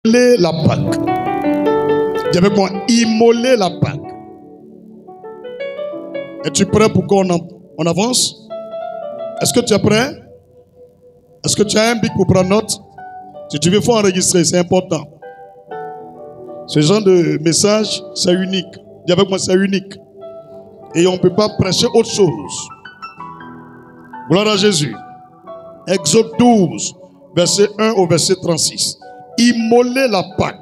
la Pâque. Dis avec moi, immoler la Pâque. Es-tu prêt pour qu'on avance? Est-ce que tu es prêt? Est-ce que tu as un bic pour prendre note? Si tu veux, il faut enregistrer, c'est important. Ce genre de message, c'est unique. Dis avec moi, c'est unique. Et on ne peut pas prêcher autre chose. Gloire à Jésus. Exode 12, verset 1 au verset 36. Immoler la Pâque,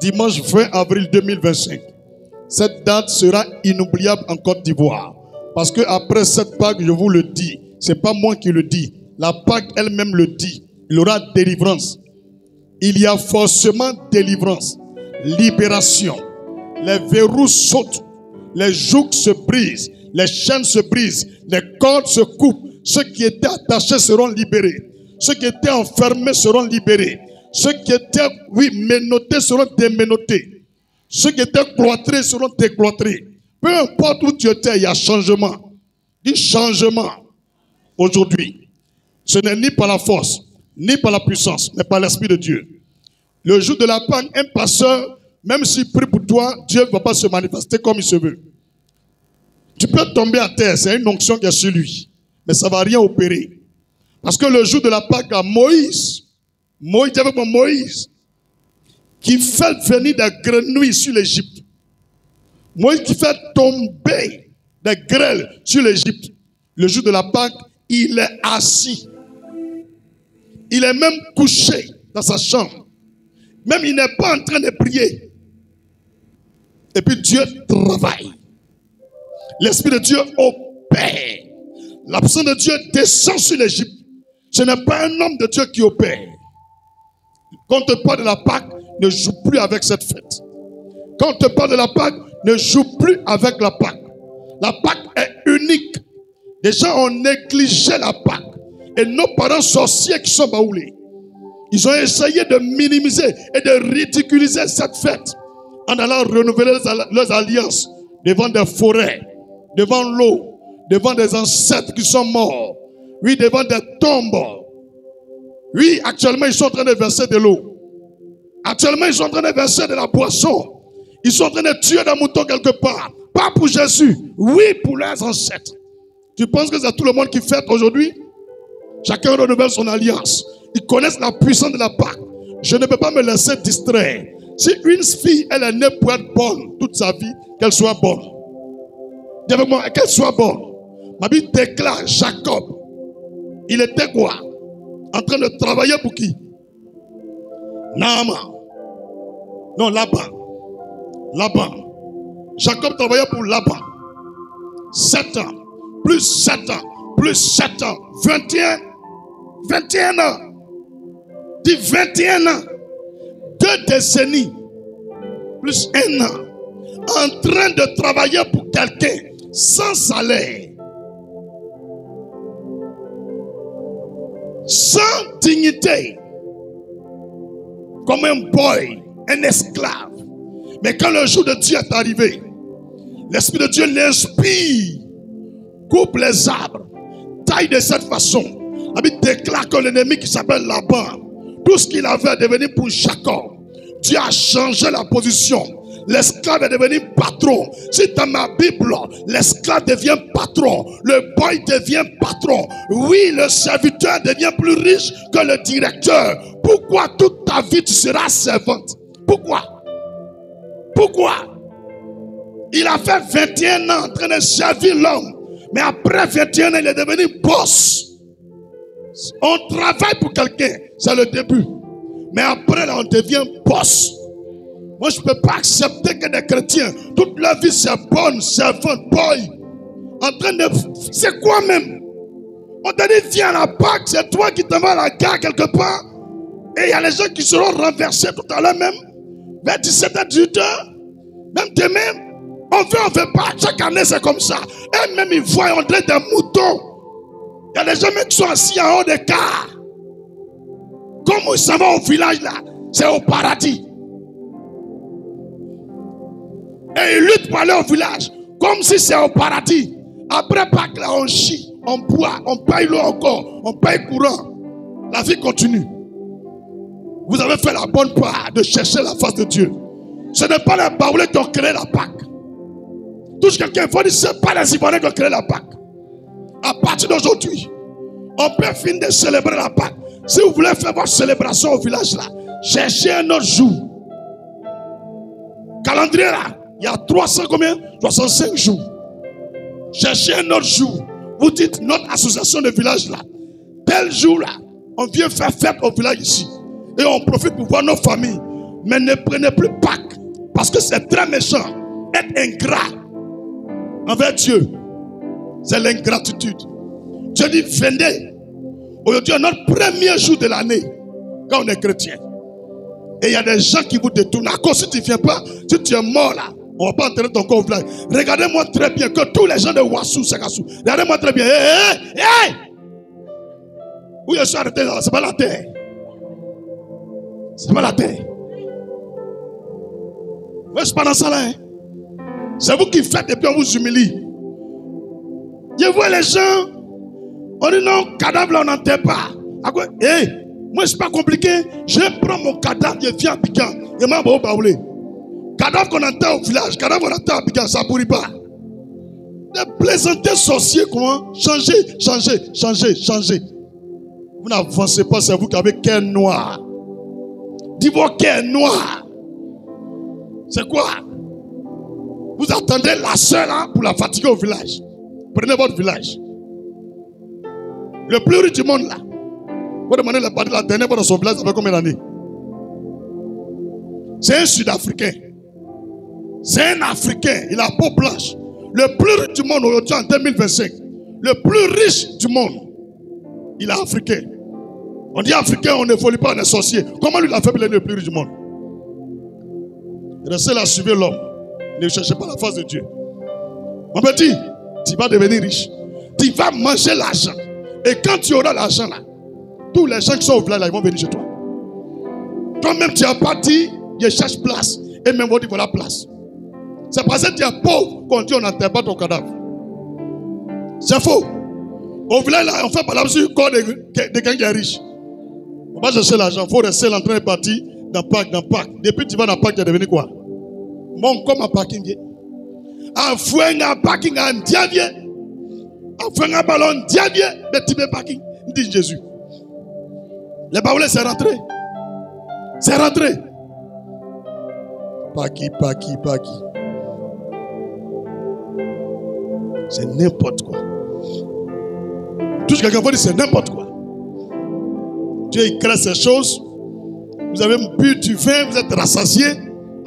dimanche 20 avril 2025. Cette date sera inoubliable en Côte d'Ivoire. Parce que après cette Pâque, je vous le dis, ce n'est pas moi qui le dis. La Pâque elle-même le dit. Il y aura délivrance. Il y a forcément délivrance, libération. Les verrous sautent, les jougs se brisent, les chaînes se brisent, les cordes se coupent. Ceux qui étaient attachés seront libérés. Ceux qui étaient enfermés seront libérés. Ceux qui étaient, menottés seront démenottés. Ceux qui étaient cloîtrés seront décloîtrés. Peu importe où tu étais, il y a changement. Du changement aujourd'hui. Ce n'est ni par la force, ni par la puissance, mais par l'Esprit de Dieu. Le jour de la Pâque, un pasteur, même s'il prie pour toi, Dieu ne va pas se manifester comme il se veut. Tu peux tomber à terre, c'est une onction qui est sur lui. Mais ça ne va rien opérer. Parce que le jour de la Pâque, à Moïse, qui fait venir des grenouilles sur l'Égypte. Moïse qui fait tomber des grêles sur l'Égypte. Le jour de la Pâque, il est assis. Il est même couché dans sa chambre. Même il n'est pas en train de prier. Et puis Dieu travaille. L'Esprit de Dieu opère. L'absence de Dieu descend sur l'Égypte. Ce n'est pas un homme de Dieu qui opère. Quand on te parle de la Pâque, ne joue plus avec cette fête. Quand on te parle de la Pâque, ne joue plus avec la Pâque. La Pâque est unique. Les gens ont négligé la Pâque. Et nos parents sorciers qui sont baoulés, ils ont essayé de minimiser et de ridiculiser cette fête en allant renouveler leurs alliances devant des forêts, devant l'eau, devant des ancêtres qui sont morts. Oui, devant des tombes. Oui, actuellement, ils sont en train de verser de l'eau. Actuellement, ils sont en train de verser de la boisson. Ils sont en train de tuer des moutons quelque part. Pas pour Jésus. Oui, pour leurs ancêtres. Tu penses que c'est tout le monde qui fête aujourd'hui? Chacun renouvelle son alliance. Ils connaissent la puissance de la Pâque. Je ne peux pas me laisser distraire. Si une fille, elle est née pour être bonne toute sa vie, qu'elle soit bonne. Dis avec moi, qu'elle soit bonne. Ma Bible déclare Jacob. Il était quoi? En train de travailler pour qui? Naaman. Non, Laban. Laban. Jacob travaillait pour Laban. 7 ans. Plus 7 ans. Plus 7 ans. 21 ans. Dis 21 ans. 2 décennies. Plus 1 an. En train de travailler pour quelqu'un. Sans salaire. Sans dignité. Comme un boy. Un esclave. Mais quand le jour de Dieu est arrivé, l'Esprit de Dieu l'inspire. Coupe les arbres. Taille de cette façon. La Bible déclare que l'ennemi qui s'appelle Laban, tout ce qu'il avait est devenu pour Jacob. Dieu a changé la position. L'esclave est devenu patron. Si dans ma Bible, l'esclave devient patron. Le boy devient patron. Oui, le serviteur devient plus riche que le directeur. Pourquoi toute ta vie tu seras servante? Pourquoi? Pourquoi? Il a fait 21 ans en train de servir l'homme. Mais après 21 ans, il est devenu boss. On travaille pour quelqu'un, c'est le début. Mais après, là, on devient boss. Moi, je ne peux pas accepter que des chrétiens, toute leur vie, c'est bonne, servante, boy. En train de... C'est quoi même? On te dit, viens à la Pâque, c'est toi qui t'en vas à la gare quelque part. Et il y a les gens qui seront renversés tout à l'heure même. Vers 17h, 18h. Même demain. On veut pas. Chaque année, c'est comme ça. Et même, ils voient, on dirait des moutons. Il y a des gens qui sont assis en haut des cars. Comme ils s'en vont au village là, c'est au paradis. Et ils luttent pour aller au village, comme si c'est au paradis. Après Pâques là, on chie, on boit, on paye l'eau encore, on paye courant. La vie continue. vous avez fait la bonne part de chercher la face de Dieu. Ce n'est pas les Baoulés qui ont créé la Pâque. Touche quelqu'un, il faut dire, ce n'est pas les Ivoiriens qui ont créé la Pâque. À partir d'aujourd'hui, on peut finir de célébrer la Pâque. Si vous voulez faire votre célébration au village là, cherchez un autre jour. Calendrier là, il y a 300 combien? 65 jours. Cherchez un autre jour. Vous dites, notre association de village là, tel jour là, on vient faire fête au village ici. Et on profite pour voir nos familles. Mais ne prenez plus Pâques. Parce que c'est très méchant. Être ingrat envers Dieu, c'est l'ingratitude. Dieu dit, venez. Aujourd'hui, c'est notre premier jour de l'année, quand on est chrétien. Et il y a des gens qui vous détournent. À cause si tu ne viens pas, si tu es mort là, on ne va pas enterrer ton corps au village. Regardez-moi très bien que tous les gens de Wassou, Sekassou, regardez-moi très bien. Hey! Où je suis arrêté là, c'est pas la terre. C'est pas la terre. Ouais, c'est pas dans ça là. Hein? C'est vous qui faites et puis on vous humilie. Je vois les gens, on dit non, cadavre là on n'enterre pas. Hey, moi c'est pas compliqué. Je prends mon cadavre, je viens à Abidjan. Je m'en vais au Baoulé. Cadavre qu'on enterre au village, cadavre qu'on enterre à Abidjan, ça ne pourrit pas. Des plaisantés sorciers, comment? Changez. Vous n'avancez pas, c'est vous qui avez cœur noir. Dis vos cœur noir. C'est quoi? Vous attendez la soeur là pour la fatiguer au village. Prenez votre village. Le plus riche du monde là. Vous demandez le pardon la dernière fois dans son village, ça fait combien d'années? C'est un Sud-Africain. C'est un Africain. Il a peau blanche. Le plus riche du monde aujourd'hui en 2025. Le plus riche du monde. Il est africain. On dit africain, on ne folie pas, on est sorcier. Comment lui il a fait pour être le plus riche du monde? Restez là, suivez l'homme. Ne cherchez pas la face de Dieu. On me dit, tu vas devenir riche. Tu vas manger l'argent. Et quand tu auras l'argent là, tous les gens qui sont au village là, ils vont venir chez toi. Toi-même, tu as parti, je cherche place. Et même on dit voilà place. C'est parce que tu es pauvre qu'on dit on n'enterre pas ton cadavre. C'est faux. Au village là, on fait par là sur le corps de quelqu'un qui est riche. On va chercher l'argent. Il faut rester l'entrain de partir dans le parc. Depuis que tu vas dans le parc, tu es devenu quoi? Mon comme un parking. Un fouet, un parking, un diable. Un fouet, un ballon, diable. Mais tu veux parking. Dit Jésus. Les Baoulés, c'est rentré. C'est rentré. Paki. C'est n'importe quoi. Tout ce que quelqu'un va dire, c'est n'importe quoi. Dieu, il crée ces choses. Vous avez bu du vin, vous êtes rassasié.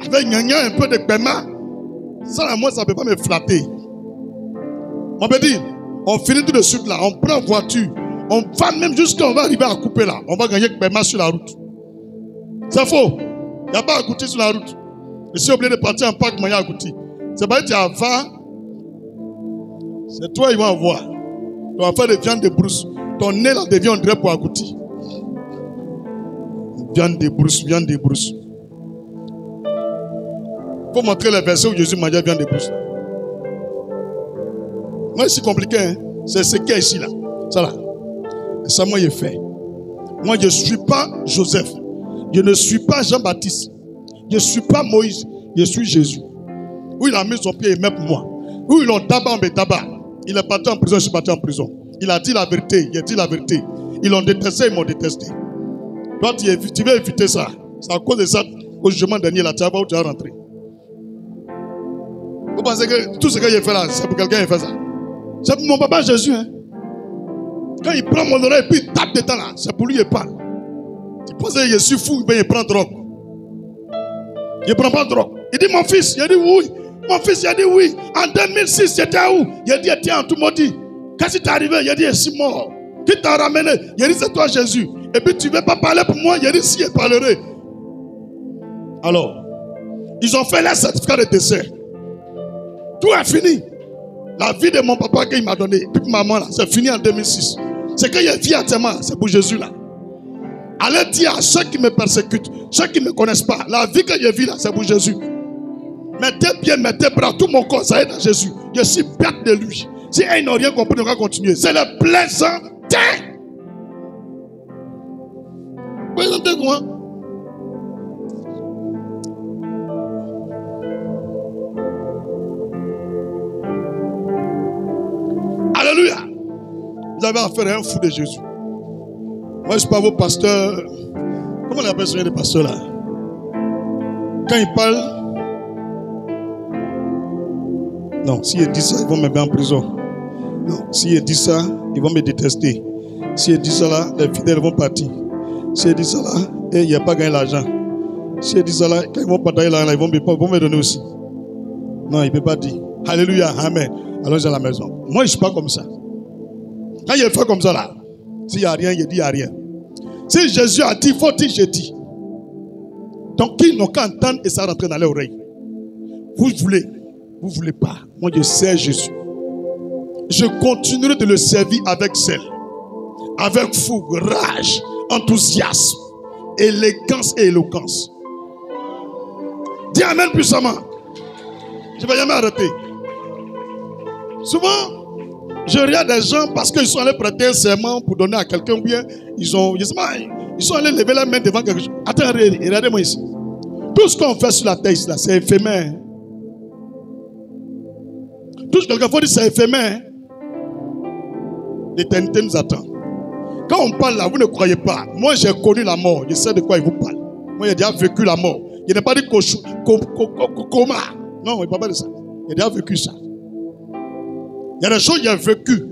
Avec un peu de paiement. Ça, moi, ça ne peut pas me flatter. On peut dire, on finit tout de suite là. On prend voiture. On va même jusqu'à on va arriver à couper là. On va gagner le paiement sur la route. C'est faux. Il n'y a pas à goûter sur la route. Je suis obligé de partir en parc, manger à goûter. C'est pas que tu as 20. C'est toi, ils vont avoir. Tu vas faire de viande de brousse. Ton nez là devient un drap pour agouti. Viande de brousse. Il faut montrer les versets où Jésus mangeait viande de brousse. Moi, c'est compliqué. Hein? C'est ce qu'il y a ici là. Ça là. Ça, moi, j'ai fait. Moi, je ne suis pas Joseph. Je ne suis pas Jean-Baptiste. Je ne suis pas Moïse. Je suis Jésus. Où il a mis son pied et met pour moi. Où ils l'ont tabac, mais tabac. Il est parti en prison, je suis parti en prison. Il a dit la vérité, il a dit la vérité. Ils l'ont détesté, ils m'ont détesté. Toi, tu veux éviter ça. C'est à cause de ça, au jugement dernier, là, tu vas voir où tu vas rentrer. Vous pensez que tout ce que j'ai fait là, c'est pour quelqu'un qui a fait ça? C'est pour mon papa Jésus. Hein? Quand il prend mon oreille et puis il tape dedans là, c'est pour lui qu'il parle. Tu penses que je suis fou, il prend drogue. Il ne prend pas drogue. Il dit mon fils, il dit oui. Mon fils, il a dit oui. En 2006, j'étais où? Il a dit, tiens, tout le monde dit. Qu'est-ce qui t'est arrivé? Il a dit, je suis mort. Qui t'a ramené? Il a dit, c'est toi Jésus. Et puis tu ne veux pas parler pour moi? Il a dit, si, je parlerai. Alors, ils ont fait leur certificat de décès. Tout est fini. La vie de mon papa qu'il m'a donné, puis maman là, c'est fini en 2006. C'est que je vis actuellement, c'est pour Jésus là. Allez dire à ceux qui me persécutent, ceux qui ne me connaissent pas, la vie que je vis là, c'est pour Jésus. Mettez bien, mettez bras, tout mon corps, ça est dans Jésus. Je suis bête de lui. Si ils n'ont rien compris, on va continuer. C'est le plaisantin. Plaisantin quoi? avez affaire à un fou de Jésus. Moi, je ne suis pas vos pasteurs. Comment on appelle ce genre de pasteur là? Quand ils parlent, non, s'ils disent ça, ils vont me mettre en prison. Non, s'ils disent ça, ils vont me détester. S'ils disent ça là, les fidèles vont partir. S'ils disent ça là, il n'y a pas gagné l'argent. S'ils disent ça là, quand ils vont partager l'argent, ils vont me donner aussi. Non, il ne peut pas dire. Alléluia, amen. Allons à la maison. Moi, je ne suis pas comme ça. Quand il fait comme ça là, s'il n'y a rien, il dit il n'y a rien. Si Jésus a dit, il faut dire, j'ai dit. Donc, ils n'ont qu'à entendre et ça rentre dans leur oreille. Vous voulez pas. Moi, je sers Jésus. Je continuerai de le servir avec zèle, avec fougue, rage, enthousiasme, élégance et éloquence. Dis amen puissamment. Je ne vais jamais arrêter. Souvent, je regarde des gens parce qu'ils sont allés prêter un serment pour donner à quelqu'un ou bien ils sont allés lever la main devant quelque chose. Attends, regardez-moi ici. Tout ce qu'on fait sur la terre ici, c'est éphémère. Tout ce que quelqu'un faut dire, c'est éphémère. L'éternité nous attend. Quand on parle là, vous ne croyez pas. Moi, j'ai connu la mort. Je sais de quoi il vous parle. Moi, j'ai déjà vécu la mort. Il n'a pas dit coma. Non, il ne parle pas de ça. J'ai déjà vécu ça. Il y a des choses que j'ai vécues.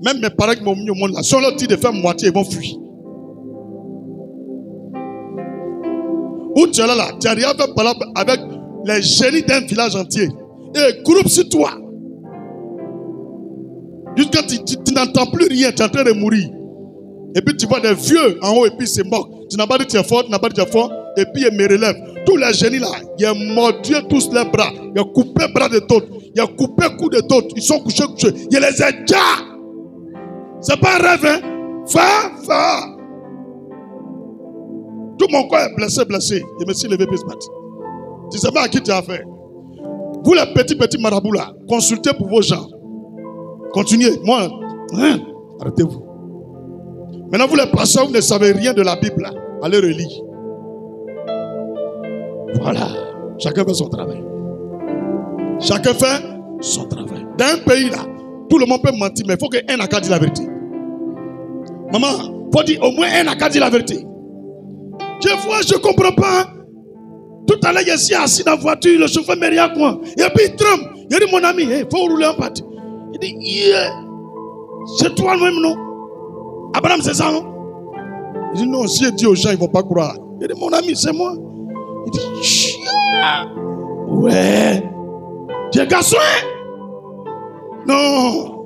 Même mes parents qui m'ont mis au monde là, si on leur dit de faire moitié, ils vont fuir. Où tu es là, tu arrives à parler avec les génies d'un village entier. Et groupe sur toi. Jusqu'à tu n'entends plus rien, tu es en train de mourir. Et puis tu vois des vieux en haut et puis c'est mort. Tu n'as pas dit tu es fort, tu n'as pas dit tu es fort. Et puis ils me relèvent. Tous les génies là, ils ont mordu tous les bras. Ils ont coupé les bras de d'autres. Ils ont coupé le cou de d'autres. Ils sont couchés. Ils les ont déjà. C'est pas un rêve, hein? Fa. Tout mon corps est blessé. Je me suis levé puis ce matin. Tu ne sais pas à qui tu as affaire. Vous les petits marabouts là, consultez pour vos gens. Continuez. Moi, arrêtez-vous. Maintenant, vous les pasteurs, vous ne savez rien de la Bible là. Allez relire. Voilà. Chacun fait son travail. Chacun fait son travail. Dans un pays là, tout le monde peut mentir, mais il faut qu'un n'a qu'à dire la vérité. Maman, il faut dire au moins un n'a qu'à dire la vérité. Je ne comprends pas. Tout à l'heure, je suis assis dans la voiture, le chauffeur me regarde moi. Et puis il tremble. Il dit, mon ami, il faut rouler en partie. Il dit, c'est toi même, non? Abraham, c'est ça, non? Il dit, non, si je dis aux gens, ils ne vont pas croire. Il dit, mon ami, c'est moi. Il dit, chia. Ouais. Tu es garçon, hein? Non.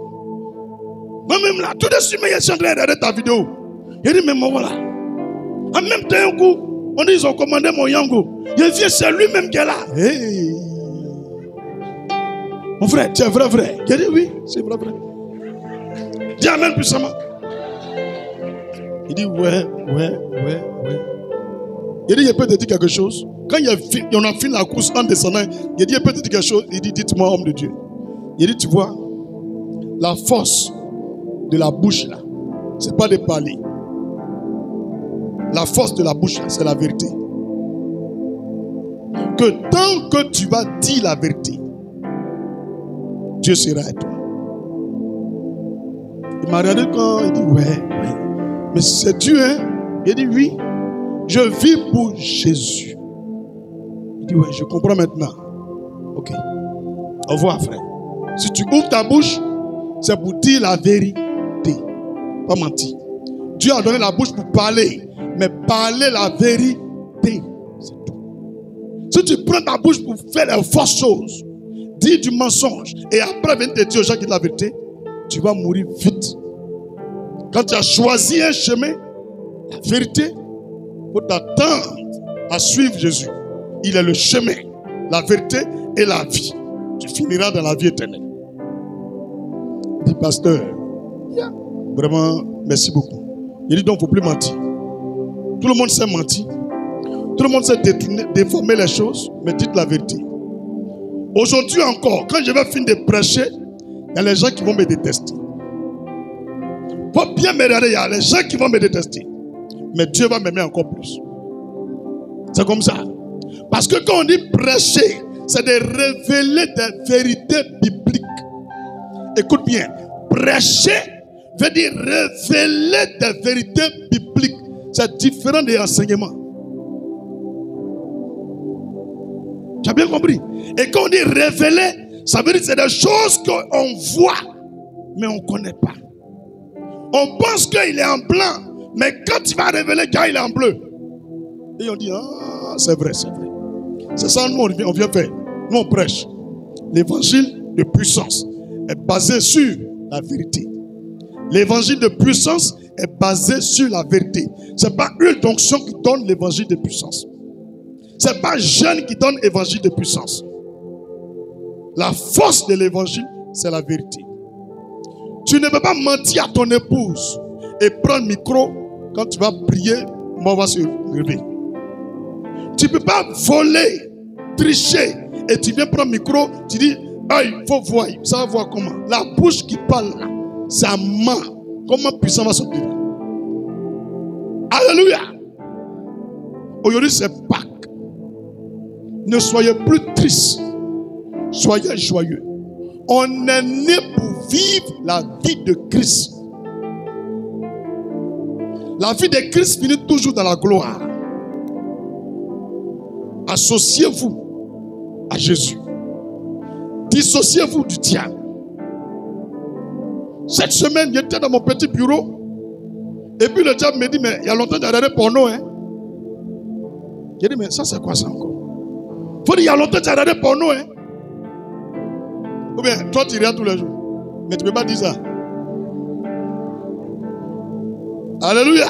Moi-même là, tout de suite, je suis en train de regarder ta vidéo. Il dit, mais moi, voilà. En même temps, un coup, on dit, ils ont commandé mon yango. Il vient, c'est lui-même qui est là. Hey. Mon frère, tu es vrai. Il dit, oui, c'est vrai. Dis amen puissamment. Il dit, ouais. Il dit, je peux te dire quelque chose. Quand on a fini la course en descendant, il dit, je peux te dire quelque chose. Il dit, dites-moi, homme de Dieu. Il dit, tu vois, la force de la bouche là, c'est pas de parler. La force de la bouche là, c'est la vérité. Que tant que tu vas dire la vérité, Dieu sera à toi. Il m'a regardé quand il dit, ouais. Mais c'est Dieu, hein? Il dit, oui. Je vis pour Jésus. Il dit, ouais, je comprends maintenant. Ok. Au revoir, frère. Si tu ouvres ta bouche, c'est pour dire la vérité. Pas mentir. Dieu a donné la bouche pour parler. Mais parler la vérité. C'est tout. Si tu prends ta bouche pour faire les fausses choses, dire du mensonge, et après venir te dire aux gens qui disent la vérité, tu vas mourir vite. Quand tu as choisi un chemin, la vérité, il faut t'attendre à suivre Jésus. Il est le chemin, la vérité et la vie. Tu finiras dans la vie éternelle. Dit pasteur, vraiment, merci beaucoup. Il dit donc, il ne faut plus mentir. Tout le monde sait mentir. Tout le monde sait déformer les choses, mais dites la vérité. Aujourd'hui encore, quand je vais finir de prêcher, il y a les gens qui vont me détester. Il faut bien me regarder, il y a les gens qui vont me détester. Mais Dieu va m'aimer encore plus. C'est comme ça. Parce que quand on dit prêcher, c'est de révéler des vérités bibliques. Écoute bien, prêcher veut dire révéler des vérités bibliques. C'est différent des enseignements. Tu as bien compris? Et quand on dit révéler, ça veut dire que c'est des choses qu'on voit, mais on ne connaît pas. On pense qu'il est en blanc, mais quand il va révéler qu'il est en bleu, et on dit, ah, c'est vrai, c'est vrai. C'est ça, nous, on vient faire. Nous, on prêche. L'évangile de puissance est basé sur la vérité. L'évangile de puissance est basé sur la vérité. Ce n'est pas une onction qui donne l'évangile de puissance. Ce n'est pas jeune qui donne l'évangile de puissance. La force de l'évangile, c'est la vérité. Tu ne peux pas mentir à ton épouse et prendre le micro quand tu vas prier, on va se lever. Tu ne peux pas voler, tricher et tu viens prendre le micro, tu dis, ah, il faut voir, ça va voir comment. La bouche qui parle là, ça ment. Comment puissant va sortir? Alléluia. Aujourd'hui c'est Pâques. Ne soyez plus tristes. Soyez joyeux. On est né pour vivre la vie de Christ. La vie de Christ finit toujours dans la gloire. Associez-vous à Jésus. Dissociez-vous du diable. Cette semaine, j'étais dans mon petit bureau. Et puis le diable me dit, mais il y a longtemps que tu as regardé porno. Hein? J'ai dit, mais ça c'est quoi ça encore? Faut dire, il y a longtemps que tu as regardé porno. Hein? Ou bien, toi tu regardes tous les jours. Mais tu ne peux pas dire ça. Alléluia.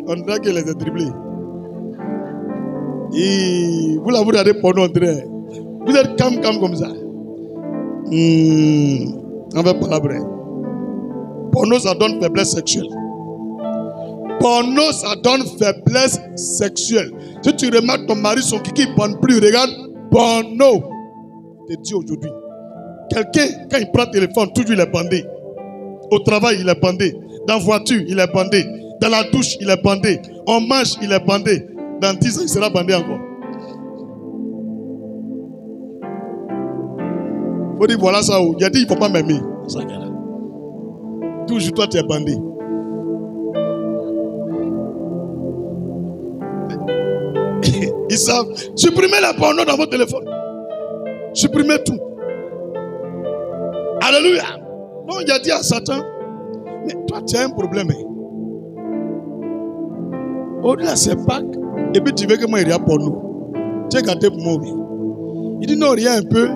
On dirait qu'il les a dribblés. Et vous là, vous regardez porno, on dirait. Vous êtes calme comme ça. On va parler après. Porno, ça donne faiblesse sexuelle. Porno, ça donne faiblesse sexuelle. Si tu remarques ton mari, son kiki, il ne porne plus, regarde, porno. Je te dis aujourd'hui, quelqu'un, quand il prend le téléphone, toujours il est bandé. Au travail, il est bandé. Dans la voiture, il est bandé. Dans la douche, il est bandé. On mange, il est bandé. Dans 10 ans, il sera bandé encore. Il faut dire, voilà ça où. Il a dit, il ne faut pas m'aimer. Toujours toi, tu es bandé. Ils savent. Supprimez la porno dans votre téléphone. Supprimez tout. Alléluia. Non, il a dit à Satan, mais toi, tu as un problème. Au-delà, c'est Pâques. Et puis tu veux que moi, il y a porno. Tu es gâté pour moi. Il dit non, rien un peu.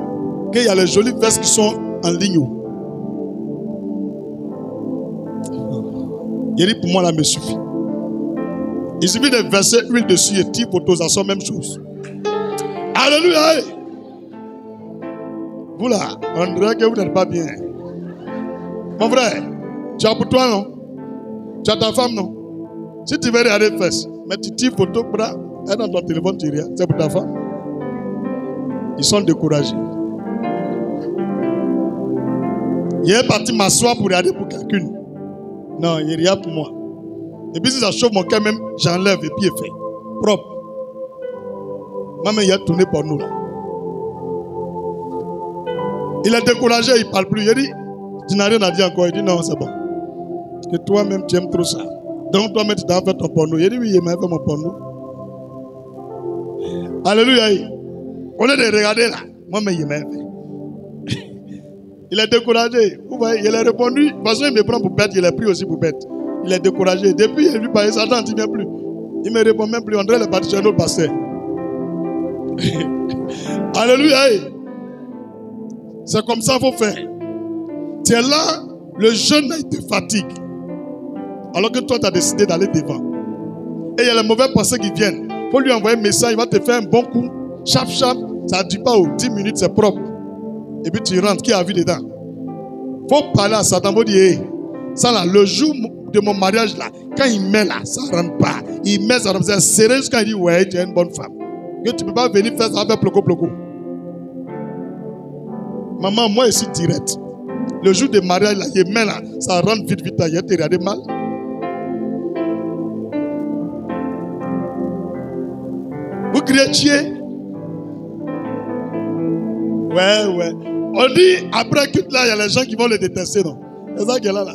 Qu'il y a les jolies vestes qui sont en ligne. Il dit pour moi, là, me suffit. Il suffit de verser huile dessus et 10 photos, ça sont même chose. Alléluia. Vous là, on dirait que vous n'êtes pas bien. Mon frère, tu as pour toi, non? Tu as ta femme, non? Si tu veux regarder les fesses, mais tu tires photo, bras, et dans ton téléphone, tu regardes. C'est pour ta femme. Ils sont découragés. Il est parti m'asseoir pour regarder pour quelqu'un. Non, il regarde pour moi. Et puis si ça chauffe mon cœur, même j'enlève et puis il fait. Propre. Maman, il a tourné pour nous là. Il est découragé, il ne parle plus. Il dit, tu n'as rien à dire encore. Il dit, non, c'est bon. Que toi-même, tu aimes trop ça. Donc toi-même, tu t'en fais ton porno. Il dit, oui, il m'a fait mon porno. Alléluia. On est de regarder là. Moi-même, il m'a fait. Il est découragé. Vous voyez, il a répondu. De toute façon, il me prend pour bête. Il est pris aussi pour bête. Il est découragé. Depuis, il lui parle, Satan, il ne vient plus. Il ne me répond même plus. On dirait le bâtiment chez un autre pasteur. Alléluia. C'est comme ça qu'il faut faire. Tu es là, le jeûne te fatigue. Alors que toi, tu as décidé d'aller devant. Et il y a les mauvais pensées qui viennent. Il faut lui envoyer un message, il va te faire un bon coup. Chap, chap. Ça ne dit pas aux 10 minutes, c'est propre. Et puis tu rentres, qui a vu dedans? Il faut parler à Satan. Il faut dire, hey, ça là, le jour de mon mariage là, quand il met là, ça ne rentre pas. Il met ça, c'est serré jusqu'à il dit, ouais, tu es une bonne femme. Que tu ne peux pas venir faire ça avec ploco. Maman, moi ici direct. Le jour de mariage là, il met là, ça rentre vite, il y a te regardé mal. Vous criez Dieu. Ouais. On dit, après que là, il y a les gens qui vont le détester, non? C'est ça qu'elle a là.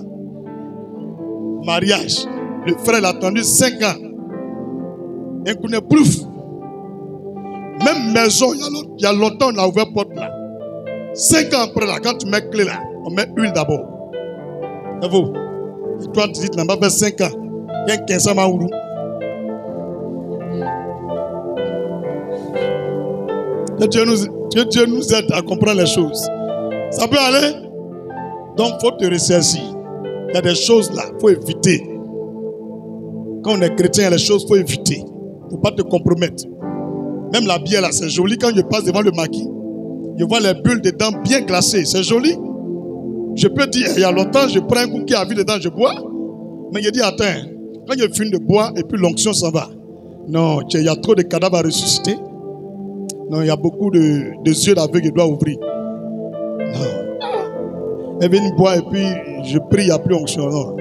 Mariage. Le frère l'a attendu 5 ans. Un coup de plouf. Même maison, il y a longtemps, on a ouvert la porte là. 5 ans après là, quand tu mets clé là, on met huile d'abord. C'est vous. Et toi, tu dis, tu n'as pas fait 5 ans. Il y a 15 ans, Maourou. Que Dieu nous aide à comprendre les choses. Ça peut aller. Donc, il faut te ressaisir. Il y a des choses là, il faut éviter. Quand on est chrétien, il y a des choses qu'il faut éviter. Il ne faut pas te compromettre. Même la bière là, c'est joli. Quand je passe devant le maquis, je vois les bulles dedans bien glacées. C'est joli. Je peux dire, il y a longtemps, je prends un coup qui a vu dedans, je bois. Mais je dis, attends, quand je finis de boire et puis l'onction s'en va. Non, il y a trop de cadavres à ressusciter. Non, il y a beaucoup de yeux d'aveugle que je dois ouvrir. Non. Elle vient boire et puis je prie, il n'y a plus onction. Non.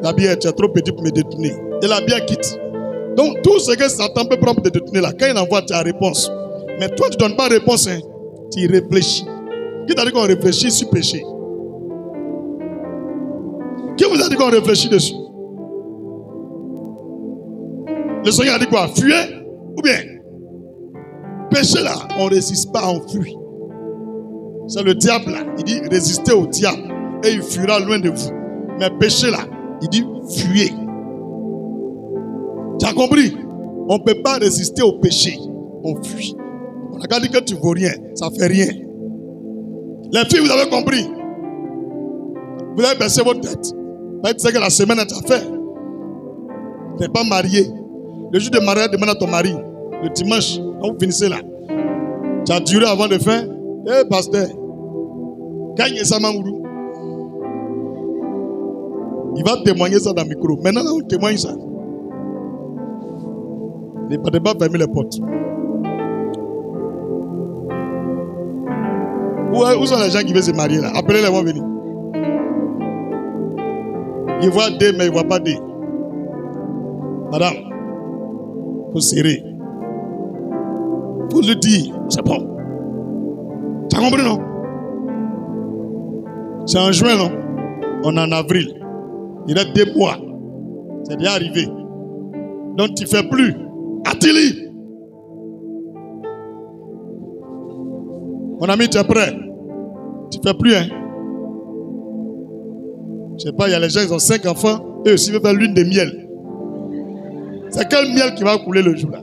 La bière, tu es trop petit pour me détourner. Et la bière quitte. Donc, tout ce que Satan peut prendre pour te détourner là, quand il envoie, tu as réponse. Mais toi, tu ne donnes pas réponse. Hein. Tu réfléchis. Qui t'a dit qu'on réfléchit sur péché? Qui vous a dit qu'on réfléchit dessus? Le Seigneur a dit quoi? Fuyez ou bien? Péché là, on ne résiste pas, on fuit. C'est le diable là. Il dit résistez au diable et il fuira loin de vous. Mais péché là, il dit fuyez. Tu as compris? On ne peut pas résister au péché. On fuit. On a dit que tu ne vaux rien. Ça ne fait rien. Les filles, vous avez compris? Vous avez baissé votre tête. Vous savez que la semaine est déjà faite. Tu n'es pas marié. Le jour de mariage, demande à ton mari. Le dimanche, quand vous finissez là. Tu as duré avant de faire. Eh, pasteur. Gagne ça, Mamoudou. Il va témoigner ça dans le micro. Maintenant, là, on témoigne ça. Ne pas fermer les portes. Où sont les gens qui veulent se marier là? Appelez-les, moi venir. Ils voient D, mais ils ne voient pas D. Madame, il faut serrer. Il faut le dire. C'est bon. Tu as compris, non? C'est en juin, non? On est en avril. Il reste 2 mois. C'est déjà arrivé. Donc, tu ne fais plus. Attili. Mon ami, tu es prêt? Tu ne fais plus, hein? Je ne sais pas, il y a les gens, ils ont 5 enfants. Eux aussi veulent faire lune de miel. C'est quel miel qui va couler le jour là?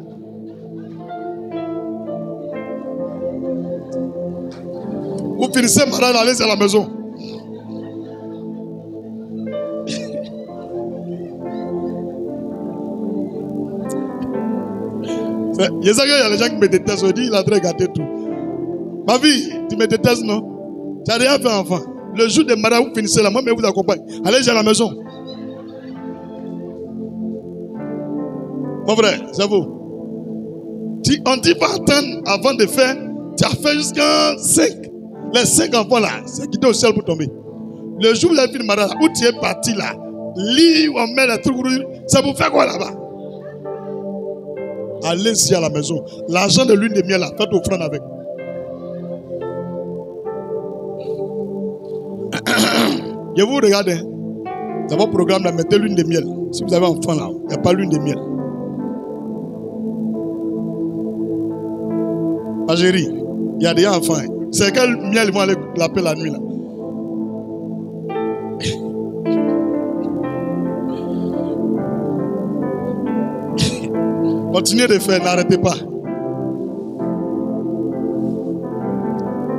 Vous finissez malade, allez à la maison. Il y a les gens qui me détestent. Je dis, il a très gâté tout. Ma vie, tu me détestes, non? Tu n'as rien fait, enfant. Le jour de mariage, vous finissez là, moi, mais vous accompagne. Allez à la maison. Mon frère, c'est vous. On ne dit pas attendre avant de faire. Tu as fait jusqu'à 5. Les 5 enfants là, c'est quitté au ciel pour tomber. Le jour où vous avez fait le mariage, où tu es parti là, lit, on met les trucs, ça vous fait quoi là-bas? Allez-y à la maison. L'argent de lune de miel là, faites offrande avec. Je vous regarde. Dans votre programme là, mettez lune de miel. Si vous avez un enfant là, il n'y a pas lune de miel. Algérie, il y a des enfants. C'est quel miel ils vont aller l'appeler la nuit là? Continuez de faire, n'arrêtez pas.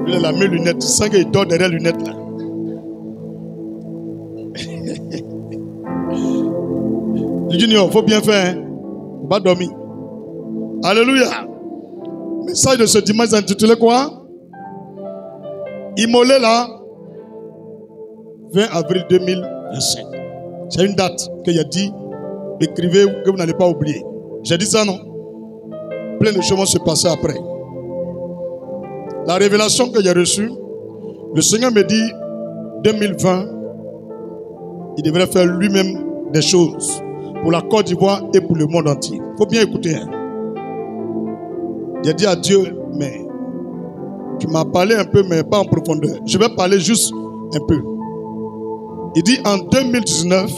Il a mes lunettes, tu sens qu'il dort derrière les lunettes là. Junior, il faut bien faire, hein? Il ne faut pas dormir. Alléluia. Le message de ce dimanche est intitulé quoi? Immolé là, 20 avril 2025. C'est une date qu'il a dit, écrivez que vous n'allez pas oublier. J'ai dit ça, non? Plein de choses vont se passer après. La révélation que j'ai reçue, le Seigneur me dit, 2020, il devrait faire lui-même des choses pour la Côte d'Ivoire et pour le monde entier. Il faut bien écouter. Hein? J'ai dit à Dieu, mais tu m'as parlé un peu, mais pas en profondeur. Je vais parler juste un peu. Il dit en 2019,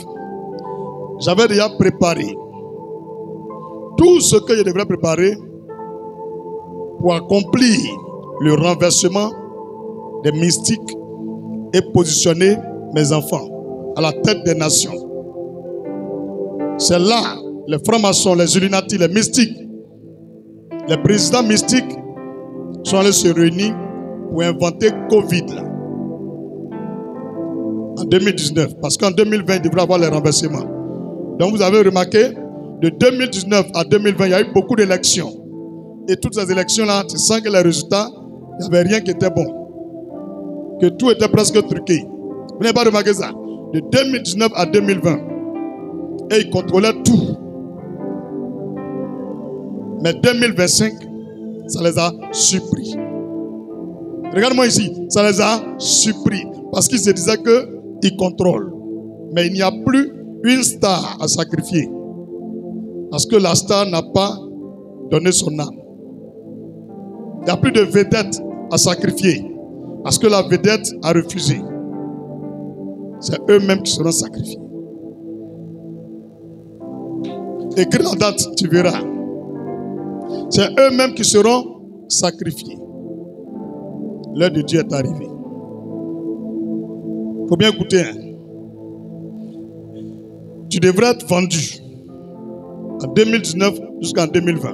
j'avais déjà préparé tout ce que je devrais préparer pour accomplir le renversement des mystiques et positionner mes enfants à la tête des nations. C'est là, les francs-maçons, les Illuminati, les mystiques, les présidents mystiques sont allés se réunir pour inventer Covid là. En 2019, parce qu'en 2020, il devrait y avoir les renversements. Donc vous avez remarqué, de 2019 à 2020, il y a eu beaucoup d'élections. Et toutes ces élections-là, tu sens que les résultats, il n'y avait rien qui était bon. Que tout était presque truqué. Vous n'avez pas remarqué ça? De 2019 à 2020. Et ils contrôlaient tout. Mais 2025, ça les a surpris. Regarde-moi ici, ça les a surpris. Parce qu'ils se disaient qu'ils contrôlent. Mais il n'y a plus une star à sacrifier. Parce que la star n'a pas donné son âme. Il n'y a plus de vedette à sacrifier. Parce que la vedette a refusé. C'est eux-mêmes qui seront sacrifiés. Écris la date, tu verras. C'est eux-mêmes qui seront sacrifiés. L'heure de Dieu est arrivée. Il faut bien écouter. Tu devrais être vendu en 2019 jusqu'en 2020.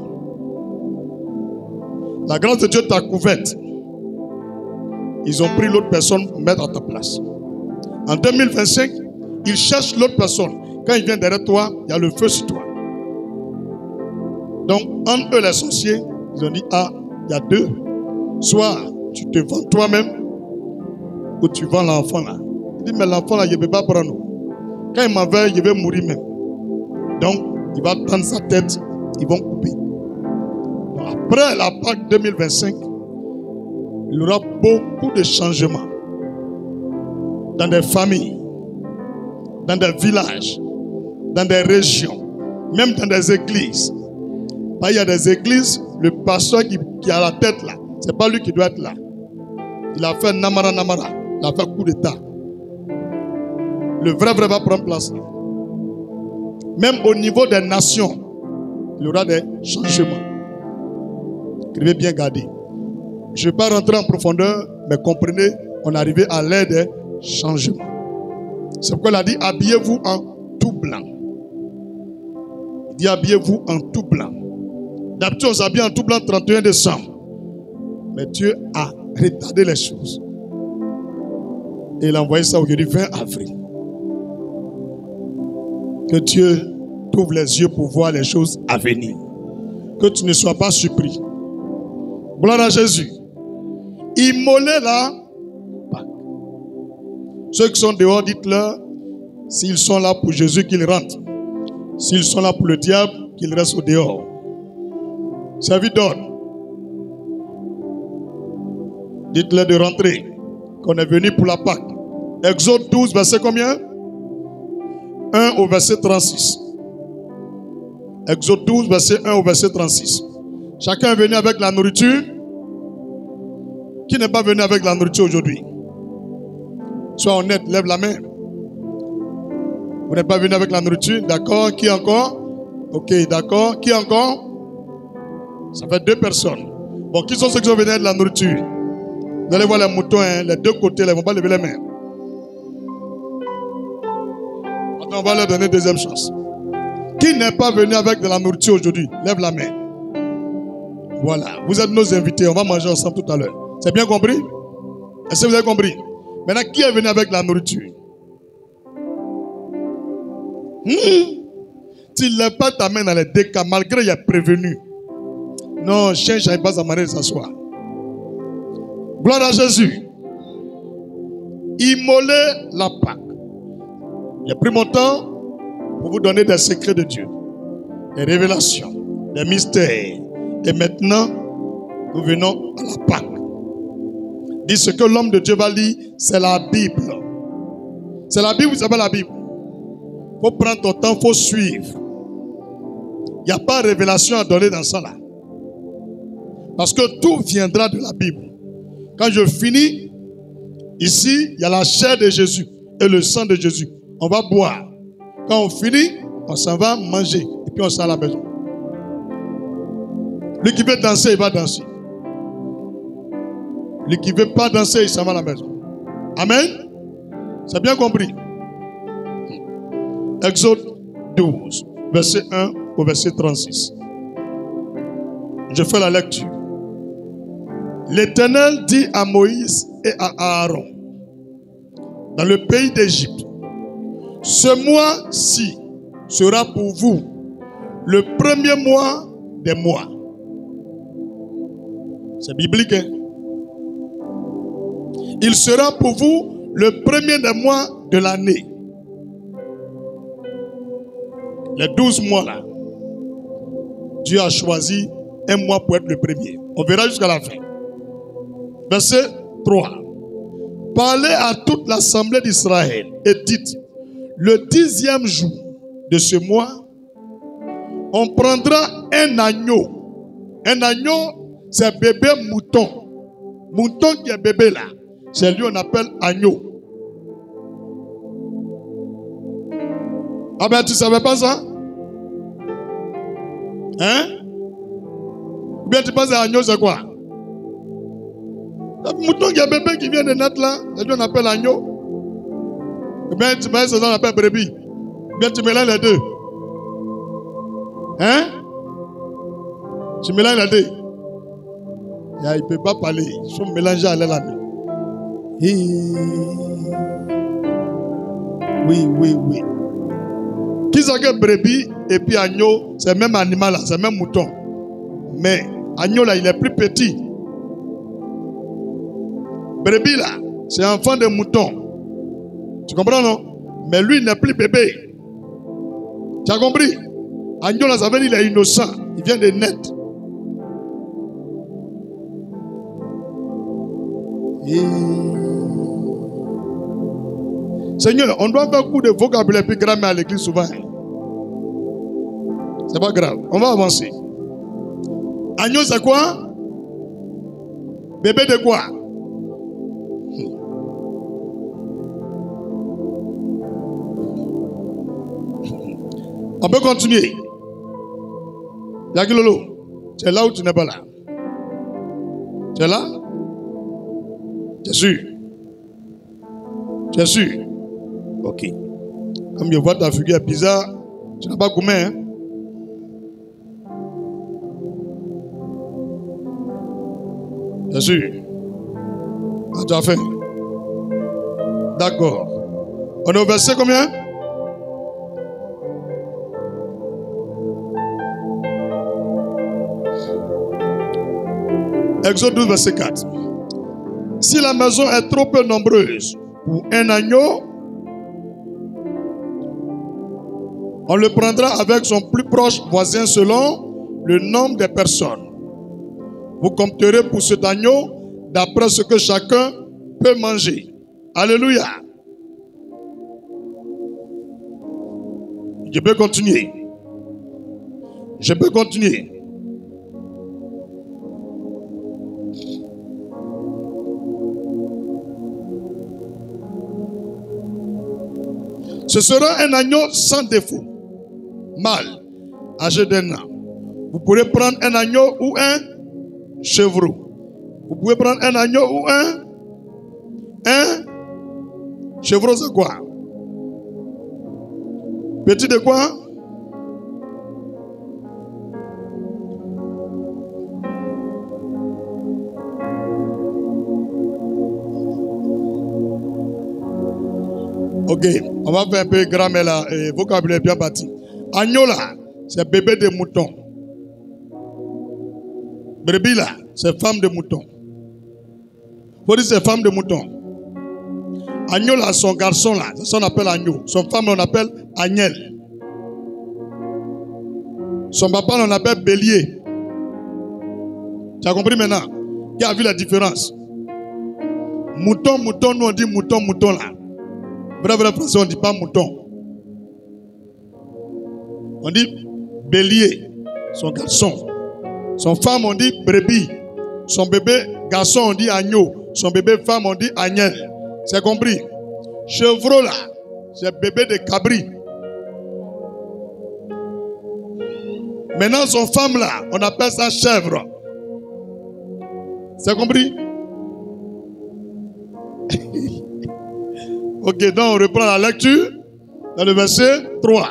La grâce de Dieu t'a couverte. Ils ont pris l'autre personne pour mettre à ta place. En 2025, ils cherchent l'autre personne. Quand il vient derrière toi, il y a le feu sur toi. Donc, entre eux, les sorciers, ils ont dit, ah, il y a deux. Soit tu te vends toi-même, ou tu vends l'enfant là. Il dit, mais l'enfant là, je ne peux pas prendre. Quand il m'avait, je vais mourir même. Donc, il va tendre sa tête, ils vont couper. Donc, après la Pâque 2025, il y aura beaucoup de changements dans des familles, dans des villages, dans des régions, même dans des églises. Il y a des églises, le pasteur qui a la tête là, c'est pas lui qui doit être là. Il a fait Namara, il a fait coup d'état. Le vrai va prendre place là. Même au niveau des nations, il y aura des changements. Écrivez bien, gardez. Je ne vais pas rentrer en profondeur, mais comprenez, on est arrivé à l'ère des changements. C'est pourquoi il a dit, habillez-vous en tout blanc. Il dit, habillez-vous en tout blanc. D'habitude, on s'habille en tout blanc 31 décembre. Mais Dieu a retardé les choses. Et il a envoyé ça aujourd'hui 20 avril. Que Dieu t'ouvre les yeux pour voir les choses à venir. Que tu ne sois pas surpris. Gloire à Jésus. Immolez la Pâque. Ceux qui sont dehors, dites-leur, s'ils sont là pour Jésus, qu'ils rentrent. S'ils sont là pour le diable, qu'ils restent au dehors. Servi d'ordre. Dites-leur de rentrer. Qu'on est venu pour la Pâque. Exode 12, verset combien? 1 au verset 36. Exode 12, verset 1 au verset 36. Chacun est venu avec la nourriture. Qui n'est pas venu avec la nourriture aujourd'hui? Sois honnête, lève la main. Vous n'êtes pas venu avec la nourriture? D'accord. Qui encore? Ok, d'accord. Qui encore? Ça fait 2 personnes. Bon, qui sont ceux qui sont venus avec la nourriture? Vous allez voir les moutons, hein, les deux côtés, là, ils ne vont pas lever les mains. Attends, on va leur donner une deuxième chance. Qui n'est pas venu avec de la nourriture aujourd'hui? Lève la main. Voilà, vous êtes nos invités, on va manger ensemble tout à l'heure. C'est bien compris? Est-ce que vous avez compris? Maintenant, qui est venu avec la nourriture? Tu ne lèves pas ta main dans les 2 cas, malgré qu'il y a prévenu. Non, chien, je n'arrive pas à manière de s'asseoir. Gloire à Jésus. Immolez la Pâque. J'ai pris mon temps pour vous donner des secrets de Dieu, des révélations, des mystères. Et maintenant, nous venons à la Pâque. Dit ce que l'homme de Dieu va lire, c'est la Bible. C'est la Bible, vous savez la Bible. Il faut prendre ton temps, il faut suivre. Il n'y a pas de révélation à donner dans ça là. Parce que tout viendra de la Bible. Quand je finis, ici, il y a la chair de Jésus. et le sang de Jésus. On va boire. Quand on finit, on s'en va manger. Et puis on s'en va à la maison. Lui qui veut danser, il va danser. Lui qui ne veut pas danser, il s'en va à la maison. Amen. C'est bien compris. Exode 12, verset 1 au verset 36. Je fais la lecture. L'Éternel dit à Moïse et à Aaron, dans le pays d'Égypte, ce mois-ci sera pour vous le premier mois des mois. C'est biblique, hein? Il sera pour vous le premier des mois de l'année. Les 12 mois là, Dieu a choisi un mois pour être le premier. On verra jusqu'à la fin. Verset 3. Parlez à toute l'assemblée d'Israël et dites, le 10e jour de ce mois, on prendra un agneau. Un agneau, c'est bébé mouton. Mouton qui est bébé là, c'est lui on appelle agneau. Ah ben tu savais pas ça? Hein? Ou bien tu penses à agneau c'est quoi? Le mouton qui est bébé qui vient de naître là, c'est lui on appelle agneau. Ou bien tu penses à ça on appelle brebis. Ou bien tu mélanges les deux. Hein? Tu mélanges les deux. Il ne peut pas parler. Ils sont mélangés à l'aile. Oui. Qui c'est que brebis et puis agneau, c'est le même animal là, c'est le même mouton. Mais agneau là, il est plus petit. Brebis là, c'est un enfant de mouton. Tu comprends non? Mais lui, il n'est plus bébé. Tu as compris? Agneau là, ça veut dire qu'il est innocent. Il vient de naître. Seigneur, on doit faire beaucoup de vocabulaire puis grammaire à l'église souvent. C'est pas grave. On va avancer. Agneau, c'est quoi? Bébé de quoi? On peut continuer. Yagilolo, tu es là ou tu n'es pas là? Tu es là? Tu es sûr? Tu es sûr? Ok. Comme je vois ta figure bizarre, tu n'as pas gommé, hein? Tu es sûr? Ah, tu as fait? D'accord. On est au verset combien? Exode 12, verset 4. Si la maison est trop peu nombreuse pour un agneau, on le prendra avec son plus proche voisin selon le nombre des personnes. Vous compterez pour cet agneau d'après ce que chacun peut manger. Alléluia. Je peux continuer. Je peux continuer. Ce sera un agneau sans défaut, mâle, âgé d'1 an. Vous pourrez prendre un agneau ou un chevreau. Vous pouvez prendre un agneau ou un chevreau, c'est quoi? Petit de quoi? Ok, on va faire un peu de grammaire là, et vocabulaire bien bâti. Agneau là, c'est bébé de mouton. Brebis là, c'est femme de mouton. Faut dire c'est femme de mouton. Agneau là, son garçon là, c'est ça qu'on appelle agneau. Son femme on appelle agnelle. Son papa on appelle bélier. Tu as compris maintenant? Qui a vu la différence? Mouton, nous on dit mouton là. Vrai français, on ne dit pas mouton. On dit bélier, son garçon. Son femme, on dit brebis. Son bébé garçon, on dit agneau. Son bébé femme, on dit agnelle. C'est compris? chevreaux là, c'est bébé de cabri. Maintenant, son femme là, on appelle ça chèvre. C'est compris? Ok, donc on reprend la lecture dans le verset 3.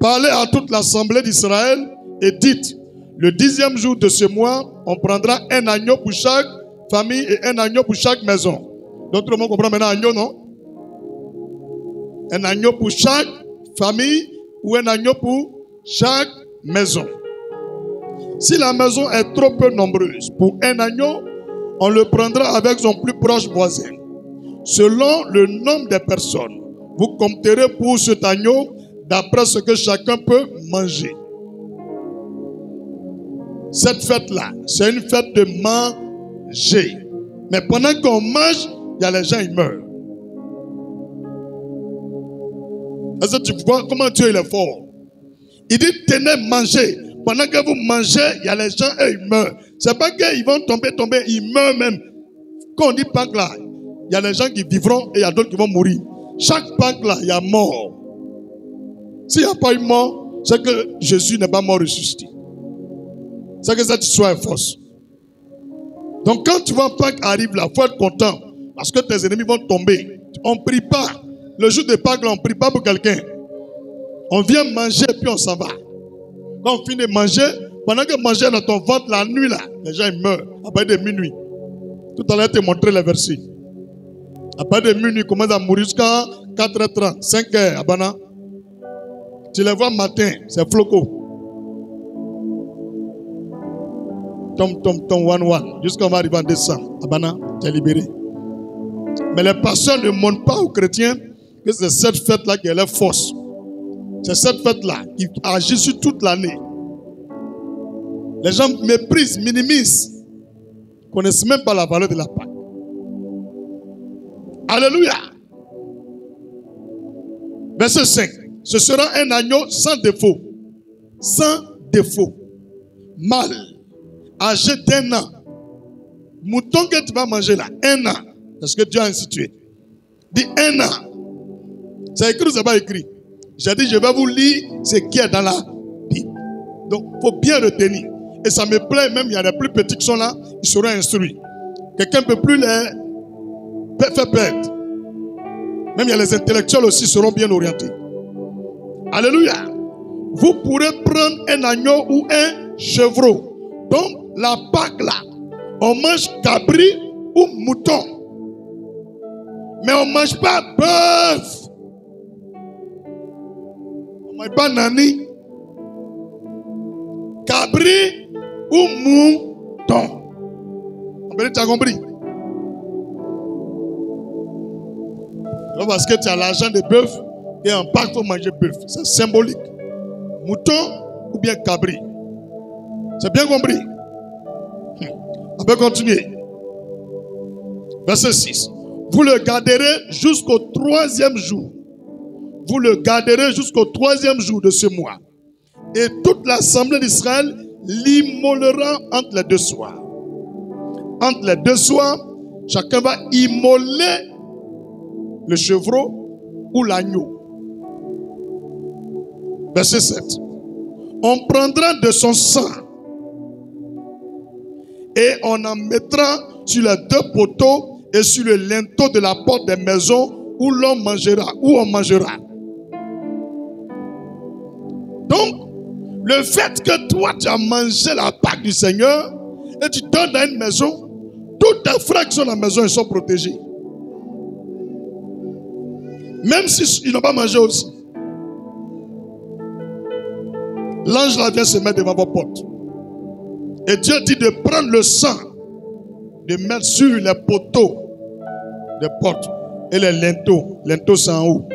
Parlez à toute l'assemblée d'Israël et dites, le 10e jour de ce mois, on prendra un agneau pour chaque famille et un agneau pour chaque maison. Donc tout le monde comprend maintenant agneau, non? Un agneau pour chaque famille ou un agneau pour chaque maison. Si la maison est trop peu nombreuse, pour un agneau, on le prendra avec son plus proche voisin. Selon le nombre de personnes, vous compterez pour cet agneau d'après ce que chacun peut manger. Cette fête-là, c'est une fête de manger. Mais pendant qu'on mange, il y a les gens qui meurent. Est-ce que tu vois comment Dieu il est fort? Il dit, tenez, mangez. Pendant que vous mangez, il y a les gens, eux, ils meurent. C'est pas qu'ils vont tomber, ils meurent même. Quand on dit Pâques là, il y a les gens qui vivront et il y a d'autres qui vont mourir. Chaque Pâques là, il y a mort. S'il n'y a pas eu mort, c'est que Jésus n'est pas mort ressuscité. C'est que cette histoire est fausse. Donc quand tu vois Pâques arrive là, il faut être content. Parce que tes ennemis vont tomber. On ne prie pas. Le jour de Pâques là, on ne prie pas pour quelqu'un. On vient manger et puis on s'en va. Quand on finit de manger, pendant que manger dans ton ventre la nuit là, les gens ils meurent à partir de minuit. Tout à l'heure, je t'ai montré les versets. À partir de minuit, ils commencent à mourir jusqu'à 4h30, 5h, Abana. Tu les vois matin, c'est floco. Tom, one. Jusqu'à on va arriver en décembre. Abana, tu es libéré. Mais les pasteurs ne montrent pas aux chrétiens que c'est cette fête-là qui est leur force. C'est cette fête-là qui agit sur toute l'année. Les gens méprisent, minimisent. Ils ne connaissent même pas la valeur de la Pâque. Alléluia. Verset 5. Ce sera un agneau sans défaut. Sans défaut. Mâle. Âgé d'1 an. Mouton que tu vas manger là. 1 an. C'est ce que Dieu a institué. Dis 1 an. C'est écrit ou c'est pas écrit? J'ai dit, je vais vous lire ce qui est dans la Bible. Donc, il faut bien retenir. Et ça me plaît, même il y a des plus petits qui sont là, ils seront instruits. Quelqu'un ne peut plus les faire perdre. Même il y a les intellectuels aussi seront bien orientés. Alléluia. Vous pourrez prendre un agneau ou un chevreau. Donc, la Pâque là, on mange cabri ou mouton. Mais on ne mange pas bœuf. On ne mange pas nani. Cabri ou mouton. Tu as compris? Non, parce que tu as l'argent de bœuf et en Pâques, il faut manger bœuf. C'est symbolique. Mouton ou bien cabri. C'est bien compris? On peut continuer. Verset 6. Vous le garderez jusqu'au 3e jour. Vous le garderez jusqu'au 3e jour de ce mois. Et toute l'assemblée d'Israël l'immolera entre les deux soirs. Entre les deux soirs, chacun va immoler le chevreau ou l'agneau. Verset 7. On prendra de son sang et on en mettra sur les deux poteaux et sur le linteau de la porte des maisons où l'on mangera, où on mangera. Donc, le fait que toi tu as mangé la Pâque du Seigneur et tu donnes dans une maison, tous tes frères qui sont dans la maison, ils sont protégés. Même s'ils n'ont pas mangé aussi. L'ange là vient se mettre devant vos portes. Et Dieu dit de prendre le sang, de mettre sur les poteaux des portes et les linteaux. Linteaux c'est en haut.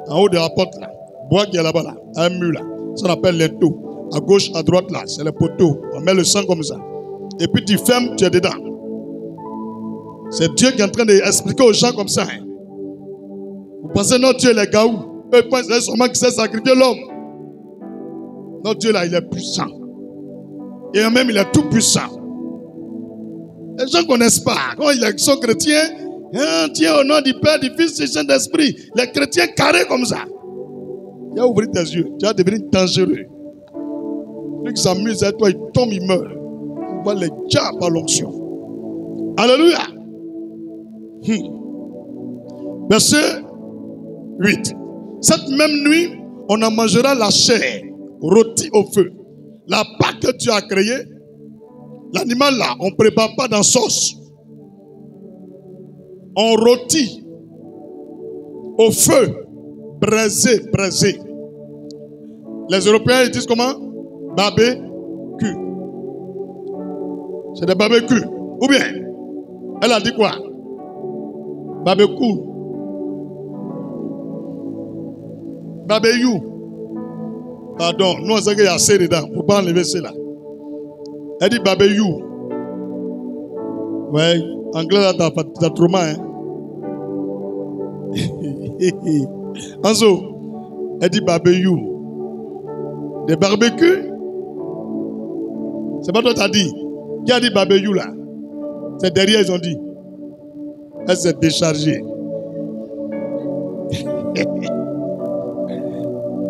En haut de la porte là. Bois qui est là-bas là. Un mur là. Ça on appelle linteau. À gauche, à droite là, c'est les poteaux. On met le sang comme ça. Et puis tu fermes, tu es dedans. C'est Dieu qui est en train d'expliquer aux gens comme ça. Hein. Vous pensez notre Dieu les gaou. Eux pensent que c'est seulement qui sait sacrifier l'homme. Notre Dieu là, il est puissant. Et même il est tout puissant. Les gens ne connaissent pas. Quand ils sont chrétiens, Tiens, au nom du Père, du Fils et du Saint-Esprit. Les chrétiens carrés comme ça. Tu as ouvert tes yeux. Tu vas devenir dangereux. Celui qui s'amuse avec toi, il tombe, il meurt. On va les diables par l'onction. Alléluia. Verset 8. Cette même nuit, on en mangera la chair rôtie au feu. La Pâque que tu as créée, l'animal là, on ne prépare pas dans sauce. On rôtit au feu, braisé. Les Européens ils disent comment? Barbecue. C'est des barbecues. Ou bien, elle a dit quoi? Barbecue. Barbecue. Pardon, nous on sait qu'il y a assez dedans. Il ne faut pas enlever cela. Elle dit barbecue. Ouais, anglais là, t'as trop mal. Hein? Anzo, elle dit barbecue. Des barbecues? C'est pas toi qui as dit. Qui a dit barbecue là? C'est derrière, ils ont dit. Elle s'est déchargée.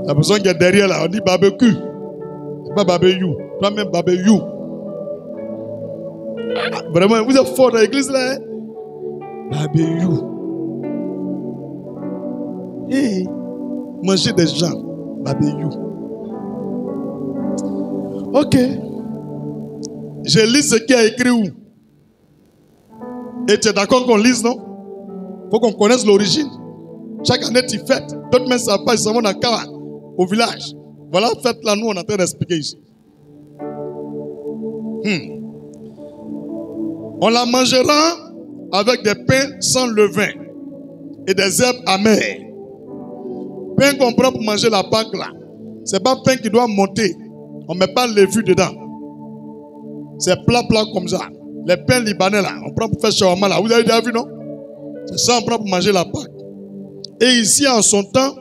La personne qui est derrière là, on dit barbecue. C'est pas barbecue. Toi-même barbecue. Vraiment, vous êtes fort dans l'église là. Hein? Barbecue. Hey, manger des gens. Barbecue. Ok. Je lis ce qui a écrit où? Et tu es d'accord qu'on lise, non? Il faut qu'on connaisse l'origine. Chaque année, tu fêtes. D'autres même ne savent pas, ils s'en vont dans Kawa, au village. Voilà, fête là, nous, on est en train d'expliquer ici. On la mangera avec des pains sans levain et des herbes amères. Pain qu'on prend pour manger la Pâque là, c'est pas pain qui doit monter. On ne met pas le levure dedans. C'est plat comme ça. Les pains libanais là, on prend pour faire shawarma là. Vous avez déjà vu, non? C'est ça, on prend pour manger la Pâque. Et ici, en son temps,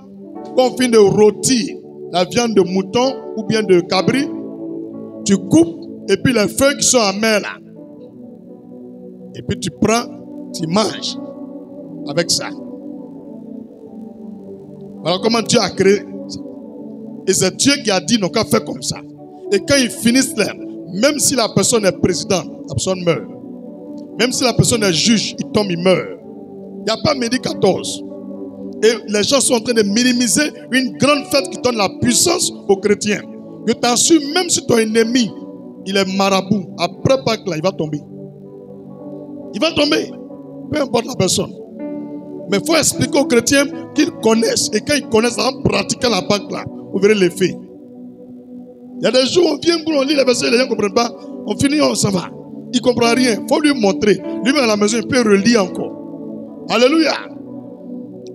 quand on finit de rôtir la viande de mouton ou bien de cabri, tu coupes et puis les feuilles qui sont amères là. Et puis tu prends, tu manges avec ça. Voilà comment Dieu a créé. Et c'est Dieu qui a dit, non, qu'à faire comme ça. Et quand ils finissent là, même si la personne est présidente, la personne meurt. Même si la personne est juge, il tombe, il meurt. Il n'y a pas Midi 14. Et les gens sont en train de minimiser une grande fête qui donne la puissance aux chrétiens. Je t'assure, même si ton ennemi, il est marabout, après Pâques là, il va tomber. Il va tomber. Peu importe la personne. Mais il faut expliquer aux chrétiens qu'ils connaissent. Et quand ils connaissent, en pratiquant la Pâque là, vous verrez l'effet. Il y a des jours où on vient pour on lit les versets, les gens ne comprennent pas. On finit, on s'en va. Il ne comprend rien. Il faut lui montrer. Lui-même à la maison, il peut relire encore. Alléluia.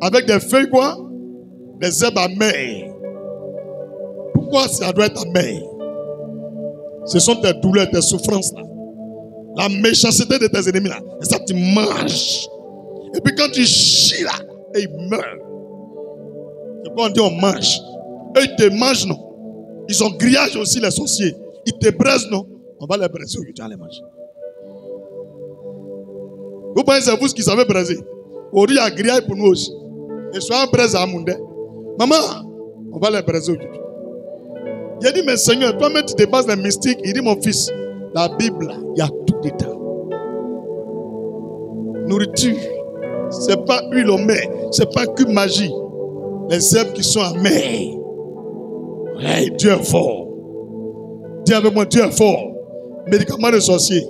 Avec des feuilles quoi? Des herbes amères. Pourquoi ça doit être amer? Ce sont tes douleurs, tes souffrances là. La méchanceté de tes ennemis là. Et ça, tu manges. Et puis quand tu chies là, et ils meurent. C'est pourquoi on dit on mange. Eux, ils te mangent, non? Ils ont grillage aussi, les sorciers. Ils te braisent, non? On va les braiser, tu vas les manger. Vous pensez que c'est vous qui savez braiser? Aujourd'hui, il y a grillage pour nous aussi. Et soit braise à Moundé. Maman, on va les braiser aujourd'hui. Il a dit, mais Seigneur, toi-même tu dépasses les mystiques. Il dit, mon fils, la Bible, il y a tout dedans. Nourriture, c'est pas huile au mer, c'est pas que magie. Les herbes qui sont amères. Hey, Dieu est fort. Dis avec moi, Dieu est fort. Médicament de sorcier.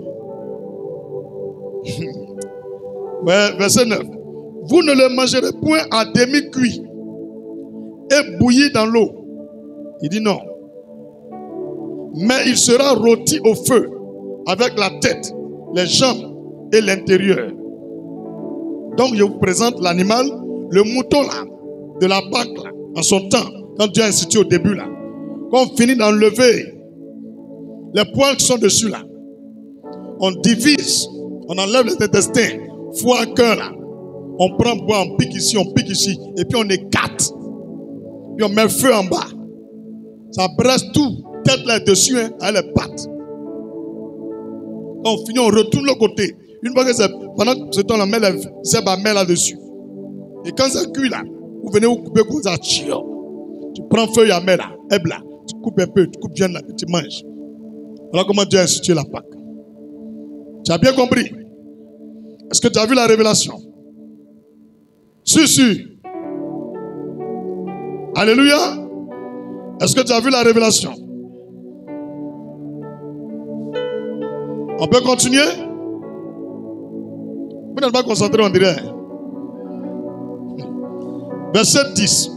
Ouais, verset 9. Vous ne le mangerez point à demi-cuit et bouilli dans l'eau. Il dit non. Mais il sera rôti au feu avec la tête, les jambes et l'intérieur. Donc je vous présente l'animal, le mouton là, de la Pâque là, en son temps, quand Dieu a institué au début là. Quand on finit d'enlever les poils qui sont dessus là, on divise, on enlève les intestins, foie, cœur là. On prend bois, on pique ici, et puis on écarte. Puis on met le feu en bas. Ça brasse tout, tête là dessus, hein, avec les pattes. Quand on finit, on retourne l'autre côté. Une fois que c'est, pendant ce temps, la met la zèbre à mettre là-dessus. Et quand ça cuit là, vous venez vous couper comme ça. Tu prends feuille à mettre là, là. Tu coupes un peu, tu coupes bien là, et tu manges. Voilà comment Dieu a institué la Pâque. Tu as bien compris? Est-ce que tu as vu la révélation? Si. Alléluia. Est-ce que tu as vu la révélation? On peut continuer? Vous n'êtes pas concentré, on dirait. Verset 10.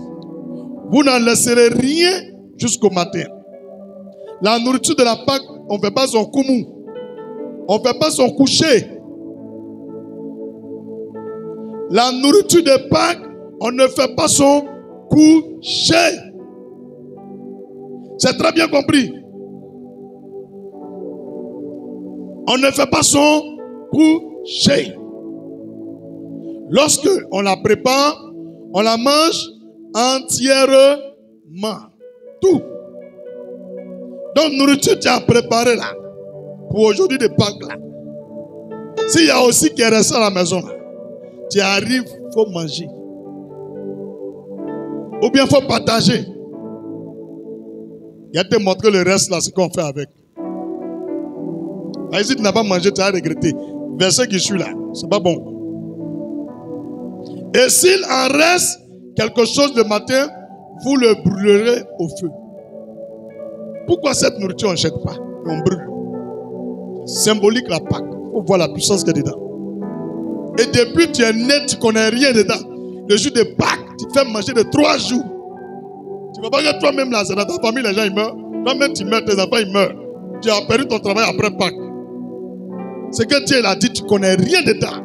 Vous n'en laisserez rien jusqu'au matin. La nourriture de la Pâque, on ne fait pas son koumou. On ne fait pas son coucher. La nourriture de Pâques, on ne fait pas son coucher. C'est très bien compris. On ne fait pas son coucher. Lorsque on la prépare, on la mange entièrement. Tout. Donc, nourriture, tu as préparé là. Pour aujourd'hui de Pâques là. S'il y a aussi qui est resté à la maison là, tu arrives, il faut manger. Ou bien il faut partager. Il y a te montrer le reste là, ce qu'on fait avec. Mais si tu n'as pas mangé, tu as regretté. Verset qui suit là, c'est pas bon. Et s'il en reste quelque chose le matin, vous le brûlerez au feu. Pourquoi cette nourriture on ne jette pas et on brûle? Symbolique la Pâque. Il faut voir la puissance qu'il y a dedans. Et depuis tu es né, tu ne connais rien dedans. Le jour de Pâques, tu fais manger de 3 jours. Tu ne vas pas que toi-même là, c'est dans ta famille, les gens ils meurent. Toi-même tu meurs, tes enfants ils meurent. Tu as perdu ton travail après Pâques. C'est que Dieu l'a dit, tu ne connais rien dedans.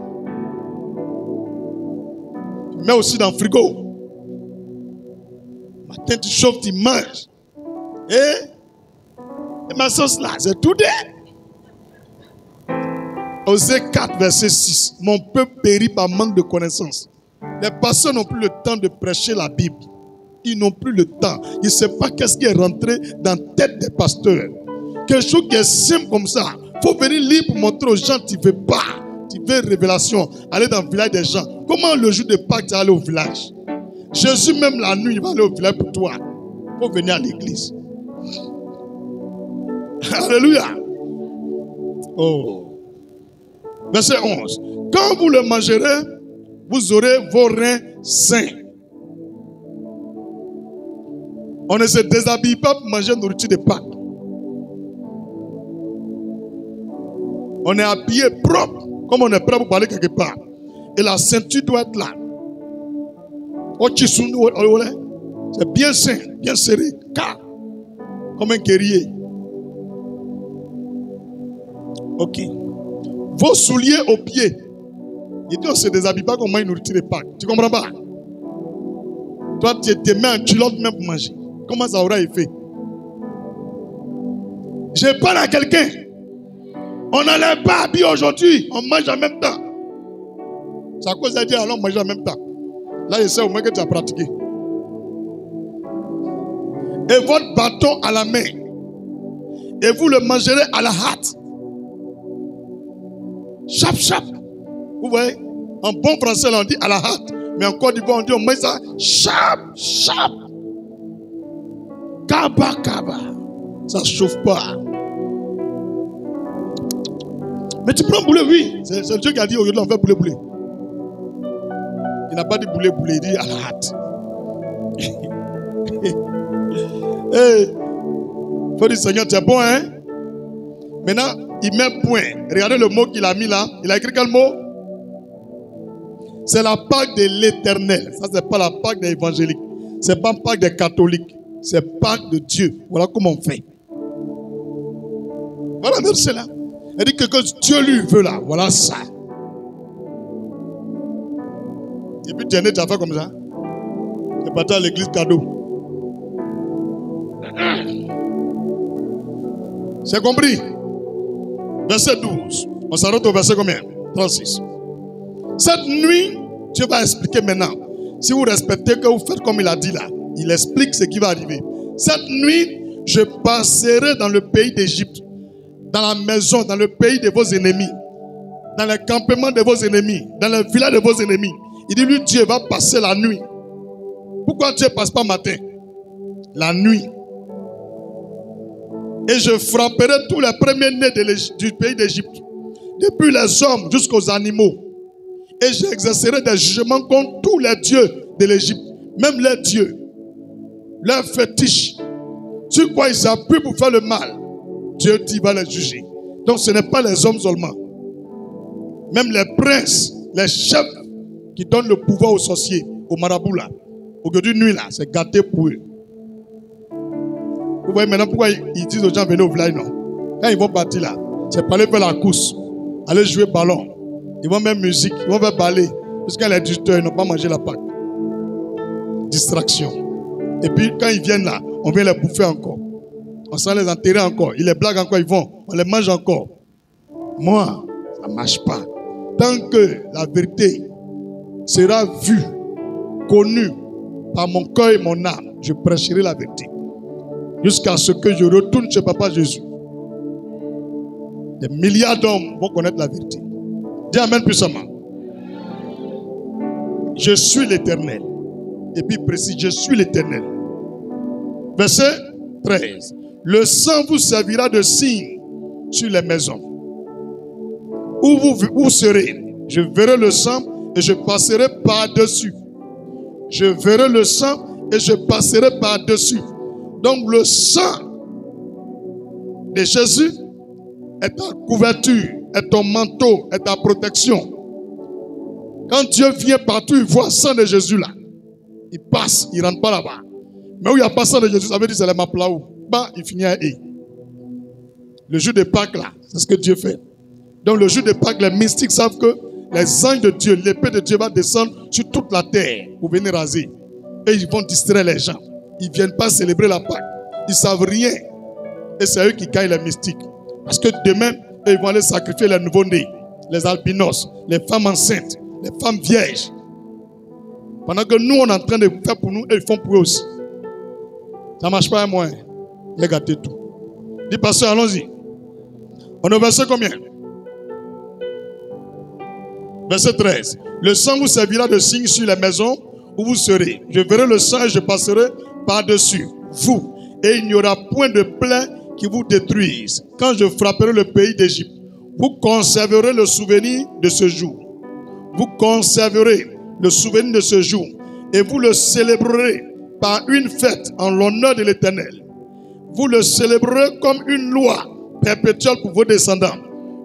Tu mets aussi dans le frigo. Matin tu chauffes, tu manges. Et ma sauce là, c'est tout dit. Osée 4, verset 6. Mon peuple périt par manque de connaissance. Les pasteurs n'ont plus le temps de prêcher la Bible. Ils n'ont plus le temps. Ils ne savent pas qu'est-ce qui est rentré dans la tête des pasteurs. Quelque chose qui est simple comme ça. Il faut venir lire pour montrer aux gens que tu ne veux pas. Tu veux révélation. Aller dans le village des gens. Comment le jour de Pâques tu vas aller au village? Jésus même la nuit, il va aller au village pour toi. Il faut venir à l'église. Alléluia. Oh. Verset 11. Quand vous le mangerez, vous aurez vos reins sains. On ne se déshabille pas pour manger nourriture de Pâques. On est habillé propre, comme on est prêt pour parler quelque part. Et la ceinture doit être là. C'est bien sain, bien serré, comme un guerrier. Ok. Vos souliers aux pieds. Il dit on ne se déshabille pas comme une nourriture de Pâques. Tu comprends pas? Toi, tu te mets en culotte même pour manger. Comment ça aura été fait? Je parle à quelqu'un. On n'allait pas habiller aujourd'hui. On mange en même temps. C'est à cause de Dieu, allons manger en même temps. Là, je sais au moins que tu as pratiqué. Et votre bâton à la main. Et vous le mangerez à la hâte. Chap, chap. Vous voyez? En bon français, on dit à la hâte. Mais en Côte d'Ivoire, on dit on met ça chap, chap. Kaba, kaba. Ça ne chauffe pas. Mais tu prends boulet, oui. C'est Dieu qui a dit aujourd'hui on fait boulet, boulet. Il n'a pas dit boulet, boulet. Il dit à la hâte. Il faut dire Seigneur, tu es bon, hein? Maintenant, il met point. Regardez le mot qu'il a mis là. Il a écrit quel mot? C'est la Pâque de l'Éternel. Ça, c'est pas la Pâque des évangéliques. C'est pas la Pâque des catholiques. C'est Pâque de Dieu. Voilà comment on fait. Voilà, c'est là. Il dit que Dieu lui veut là. Voilà ça. Et puis tu es né, tu as fait comme ça. Tu es parti à l'église cadeau. C'est compris? Verset 12. On s'arrête au verset combien? 36. Cette nuit, Dieu va expliquer maintenant. Si vous respectez que vous faites comme il a dit là, il explique ce qui va arriver. Cette nuit, je passerai dans le pays d'Égypte, dans la maison, dans le pays de vos ennemis. dans les campements de vos ennemis, dans les villages de vos ennemis. Il dit, lui, Dieu va passer la nuit. Pourquoi Dieu ne passe pas matin? La nuit. Et je frapperai tous les premiers-nés du pays d'Égypte, depuis les hommes jusqu'aux animaux. Et j'exercerai des jugements contre tous les dieux de l'Égypte, même les dieux, leurs fétiches, sur quoi ils appuient pour faire le mal. Dieu dit, va les juger. Donc ce n'est pas les hommes seulement. Même les princes, les chefs qui donnent le pouvoir aux sorciers, aux marabouts là, aujourd'hui nuit là, c'est gâté pour eux. Vous voyez maintenant pourquoi ils disent aux gens venez au village, non? Quand ils vont partir là, c'est pour aller faire la course, aller jouer ballon. Ils vont mettre musique, ils vont faire ballet. Puisqu'il y a les 18 heures, ils n'ont pas mangé la Pâque. Distraction. Et puis quand ils viennent là, on vient les bouffer encore. On s'en les enterrer encore. Ils les blaguent encore, ils vont. On les mange encore. Moi, ça ne marche pas. Tant que la vérité sera vue, connue par mon cœur et mon âme, je prêcherai la vérité. Jusqu'à ce que je retourne chez Papa Jésus. Des milliards d'hommes vont connaître la vérité. Dis amen puissamment. Je suis l'Éternel. Et puis précise, je suis l'Éternel. Verset 13. Le sang vous servira de signe sur les maisons. Où vous serez, je verrai le sang et je passerai par-dessus. Je verrai le sang et je passerai par-dessus. Donc le sang de Jésus est ta couverture, est ton manteau, est ta protection. Quand Dieu vient partout, il voit le sang de Jésus là. Il passe, il ne rentre pas là-bas. Mais où il n'y a pas le sang de Jésus, ça veut dire que c'est les Maplaou. Bah, il finit à E. Le jour de Pâques là, c'est ce que Dieu fait. Donc le jour de Pâques, les mystiques savent que les anges de Dieu, l'épée de Dieu va descendre sur toute la terre pour venir raser. Et ils vont distraire les gens. Ils ne viennent pas célébrer la Pâque. Ils ne savent rien. Et c'est eux qui gagnent les mystiques. Parce que demain, ils vont aller sacrifier les nouveau-nés, les albinos, les femmes enceintes, les femmes vierges. Pendant que nous, on est en train de faire pour nous, et ils font pour eux aussi. Ça ne marche pas à moi. Il a gâté tout. Dis, pasteur, allons-y. On est au verset combien? Verset 13. Le sang vous servira de signe sur les maisons où vous serez. Je verrai le sang et je passerai par-dessus vous. Et il n'y aura point de plaie qui vous détruise. Quand je frapperai le pays d'Égypte, vous conserverez le souvenir de ce jour. Vous conserverez le souvenir de ce jour. Et vous le célébrerez par une fête en l'honneur de l'Éternel. Vous le célébrerez comme une loi perpétuelle pour vos descendants.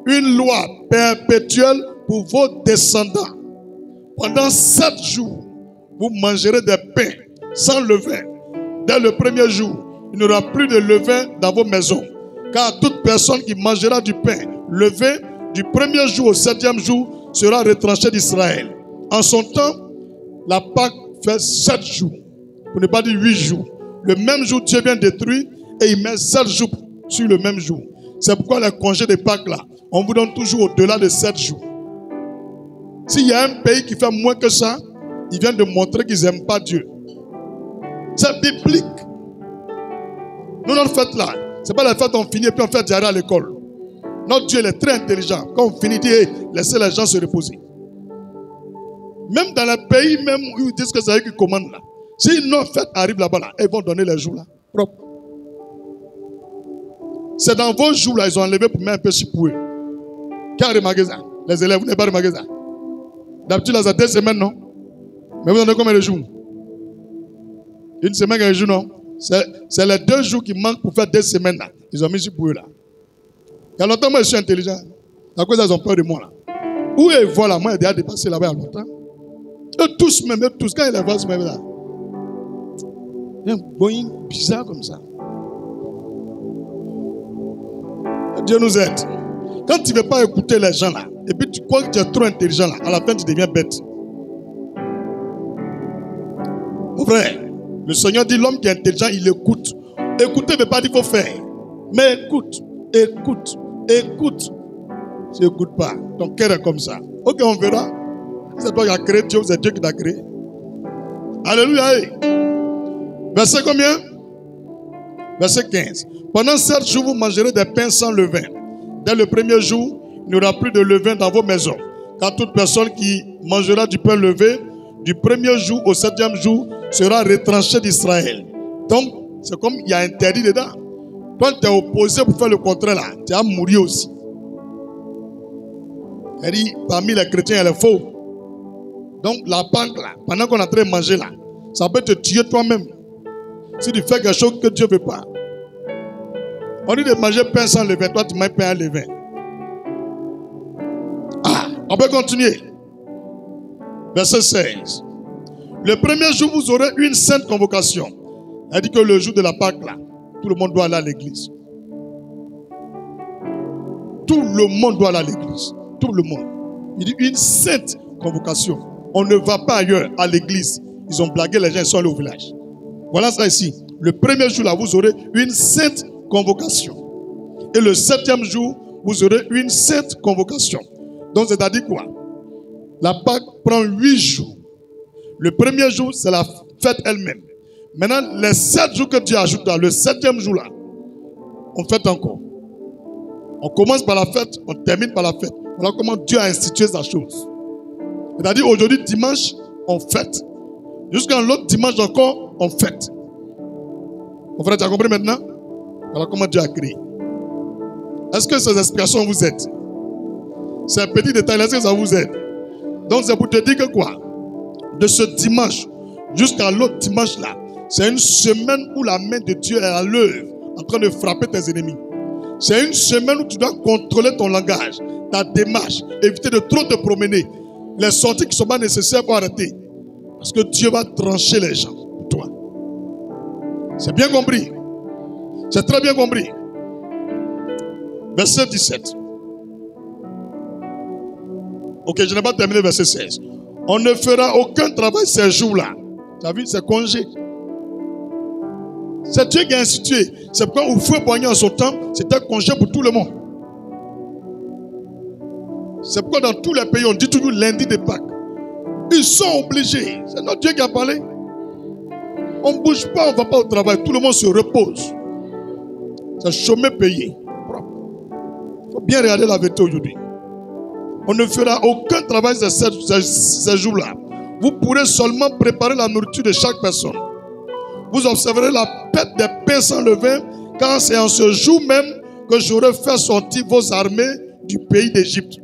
Une loi perpétuelle pour vos descendants. Pendant 7 jours, vous mangerez des pains sans levain. Dès le premier jour, il n'y aura plus de levain dans vos maisons. Car toute personne qui mangera du pain levé du premier jour au 7e jour sera retranchée d'Israël. En son temps, la Pâque fait 7 jours. Pour ne pas dire 8 jours. Le même jour, Dieu vient détruire et il met 7 jours sur le même jour. C'est pourquoi les congés de Pâques là, on vous donne toujours au-delà de 7 jours. S'il y a un pays qui fait moins que ça, ils viennent de montrer qu'ils n'aiment pas Dieu. C'est biblique. Nous, notre fête là, ce n'est pas la fête où on finit et puis on fait diarrhée à l'école. Notre Dieu il est très intelligent. Quand on finit, il dit hey, laissez les gens se reposer. Même dans les pays même où ils disent que c'est eux qui commandent là. Si une fête arrive là-bas, là, ils vont donner les jours là, propres. C'est dans vos jours là, ils ont enlevé pour mettre un peu sur pour eux. Qui a remarqué ça? Les élèves, vous n'avez pas remarqué ça? D'habitude, là, c'est 2 semaines, non? Mais vous en avez combien de jours? Une semaine et un jour, non? C'est les 2 jours qui manquent pour faire 2 semaines là. Ils ont mis sur pour eux là. Il y a longtemps, moi, je suis intelligent. À cause ils ont peur de moi là. Où ils voient là, moi, j'ai déjà dépassé là-bas il y a longtemps. Eux tous, même eux tous, quand ils les voient, c'est même là. Il y a un boing bizarre comme ça. Dieu nous aide. Quand tu ne veux pas écouter les gens là, et puis tu crois que tu es trop intelligent là, à la fin tu deviens bête. Vrai, le Seigneur dit l'homme qui est intelligent, il écoute. Écouter ne veut pas dire qu'il faut faire. Mais écoute, écoute, écoute. Tu n'écoutes pas, ton cœur est comme ça. Ok, on verra. C'est toi qui as créé Dieu, c'est Dieu qui t'a créé. Alléluia. Verset combien? Verset 15. Pendant 7 jours, vous mangerez des pains sans levain. Dès le premier jour, il n'y aura plus de levain dans vos maisons. Car toute personne qui mangera du pain levé, du premier jour au 7e jour, sera retranchée d'Israël. Donc, c'est comme il y a interdit dedans. Toi, tu es opposé pour faire le contraire là. Tu vas mourir aussi. Elle dit, parmi les chrétiens, elle est faux. Donc, la Pâque là, pendant qu'on est en train de manger là, ça peut te tuer toi-même. Si tu fais quelque chose que Dieu ne veut pas. On dit de manger pain sans levain, toi tu manges pain à levain. Ah, on peut continuer. Verset 16. Le premier jour, vous aurez une sainte convocation. Elle dit que le jour de la Pâque, là, tout le monde doit aller à l'église. Tout le monde doit aller à l'église. Tout le monde. Il dit une sainte convocation. On ne va pas ailleurs à l'église. Ils ont blagué, les gens ils sont allés au village. Voilà ça ici. Le premier jour, là, vous aurez une sainte convocation. Et le 7e jour, vous aurez une sainte convocation. Donc, c'est-à-dire quoi? La Pâque prend 8 jours. Le premier jour, c'est la fête elle-même. Maintenant, les 7 jours que Dieu ajoute dans le 7e jour là, on fête encore. On commence par la fête, on termine par la fête. Voilà comment Dieu a institué sa chose. C'est-à-dire, aujourd'hui, dimanche, on fête. Jusqu'à l'autre dimanche encore, on fête. Mon frère, tu as compris maintenant? Voilà comment Dieu a créé. Est-ce que ces explications vous aident? C'est un petit détail, est-ce que ça vous aide? Donc, c'est pour te dire que quoi? De ce dimanche jusqu'à l'autre dimanche là, c'est une semaine où la main de Dieu est à l'œuvre, en train de frapper tes ennemis. C'est une semaine où tu dois contrôler ton langage, ta démarche, éviter de trop te promener. Les sorties qui ne sont pas nécessaires pour arrêter. Parce que Dieu va trancher les gens pour toi. C'est bien compris. C'est très bien compris. Verset 17. Ok, je n'ai pas terminé verset 16. On ne fera aucun travail ces jours-là. Tu as vu, c'est congé. C'est Dieu qui a institué. C'est pourquoi au feu poignet en son temps, c'était congé pour tout le monde. C'est pourquoi dans tous les pays, on dit toujours lundi de Pâques. Ils sont obligés. C'est notre Dieu qui a parlé. On ne bouge pas, on ne va pas au travail. Tout le monde se repose. C'est chômé payé. Il faut bien regarder la vérité aujourd'hui. On ne fera aucun travail ces jours-là. Vous pourrez seulement préparer la nourriture de chaque personne. Vous observerez la fête des pains sans levain, car c'est en ce jour même que j'aurai fait sortir vos armées du pays d'Égypte.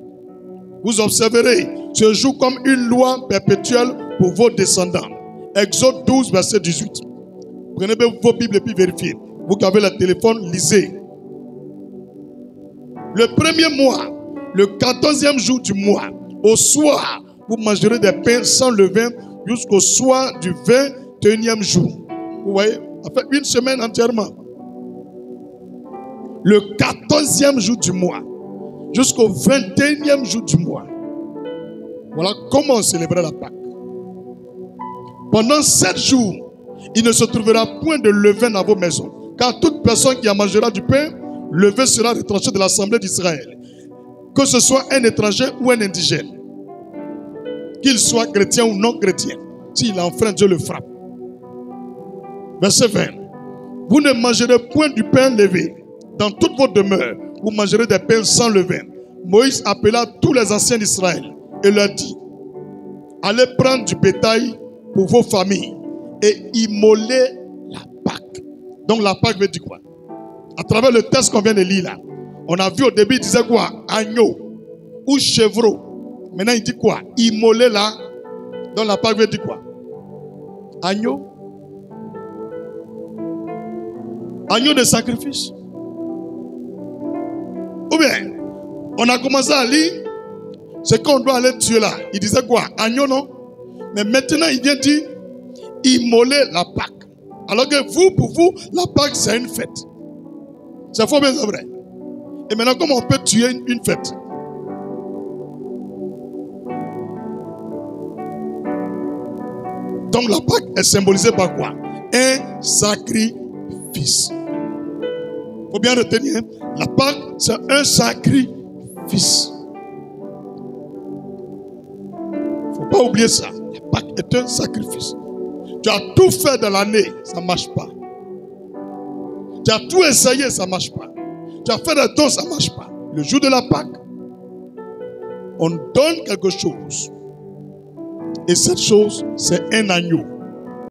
Vous observerez ce jour comme une loi perpétuelle pour vos descendants. Exode 12, verset 18. Prenez bien vos Bibles et puis vérifiez. Vous qui avez le téléphone, lisez. Le premier mois, le 14e jour du mois, au soir, vous mangerez des pains sans levain jusqu'au soir du 21e jour. Vous voyez, ça fait une semaine entièrement. Le 14e jour du mois, jusqu'au 21e jour du mois. Voilà comment on célébrait la Pâque. Pendant 7 jours, il ne se trouvera point de levain dans vos maisons. Car toute personne qui en mangera du pain, levé sera retranché de l'assemblée d'Israël. Que ce soit un étranger ou un indigène. Qu'il soit chrétien ou non chrétien. S'il enfreint, Dieu le frappe. Verset 20. Vous ne mangerez point du pain levé. Dans toutes vos demeures, vous mangerez des pains sans levain. Moïse appela tous les anciens d'Israël et leur dit: allez prendre du bétail pour vos familles et immoler la Pâque. Donc la Pâque veut dire quoi? À travers le texte qu'on vient de lire là, on a vu au début, il disait quoi? Agneau ou chevreau. Maintenant, il dit quoi? Immoler là. Donc la Pâque veut dire quoi? Agneau. Agneau de sacrifice. Ou bien, on a commencé à lire, c'est qu'on doit aller tuer là. Il disait quoi? Agneau, non? Mais maintenant, il vient dire immoler la Pâque. Alors que vous, pour vous, la Pâque, c'est une fête. C'est faux, mais c'est vrai. Et maintenant, comment on peut tuer une fête? Donc, la Pâque est symbolisée par quoi? Un sacrifice. Il faut bien retenir, la Pâque, c'est un sacrifice. Il ne faut pas oublier ça. La Pâque est un sacrifice. Tu as tout fait dans l'année, ça ne marche pas. Tu as tout essayé, ça ne marche pas. Tu as fait des dons, ça ne marche pas. Le jour de la Pâque, on donne quelque chose. Et cette chose, c'est un agneau.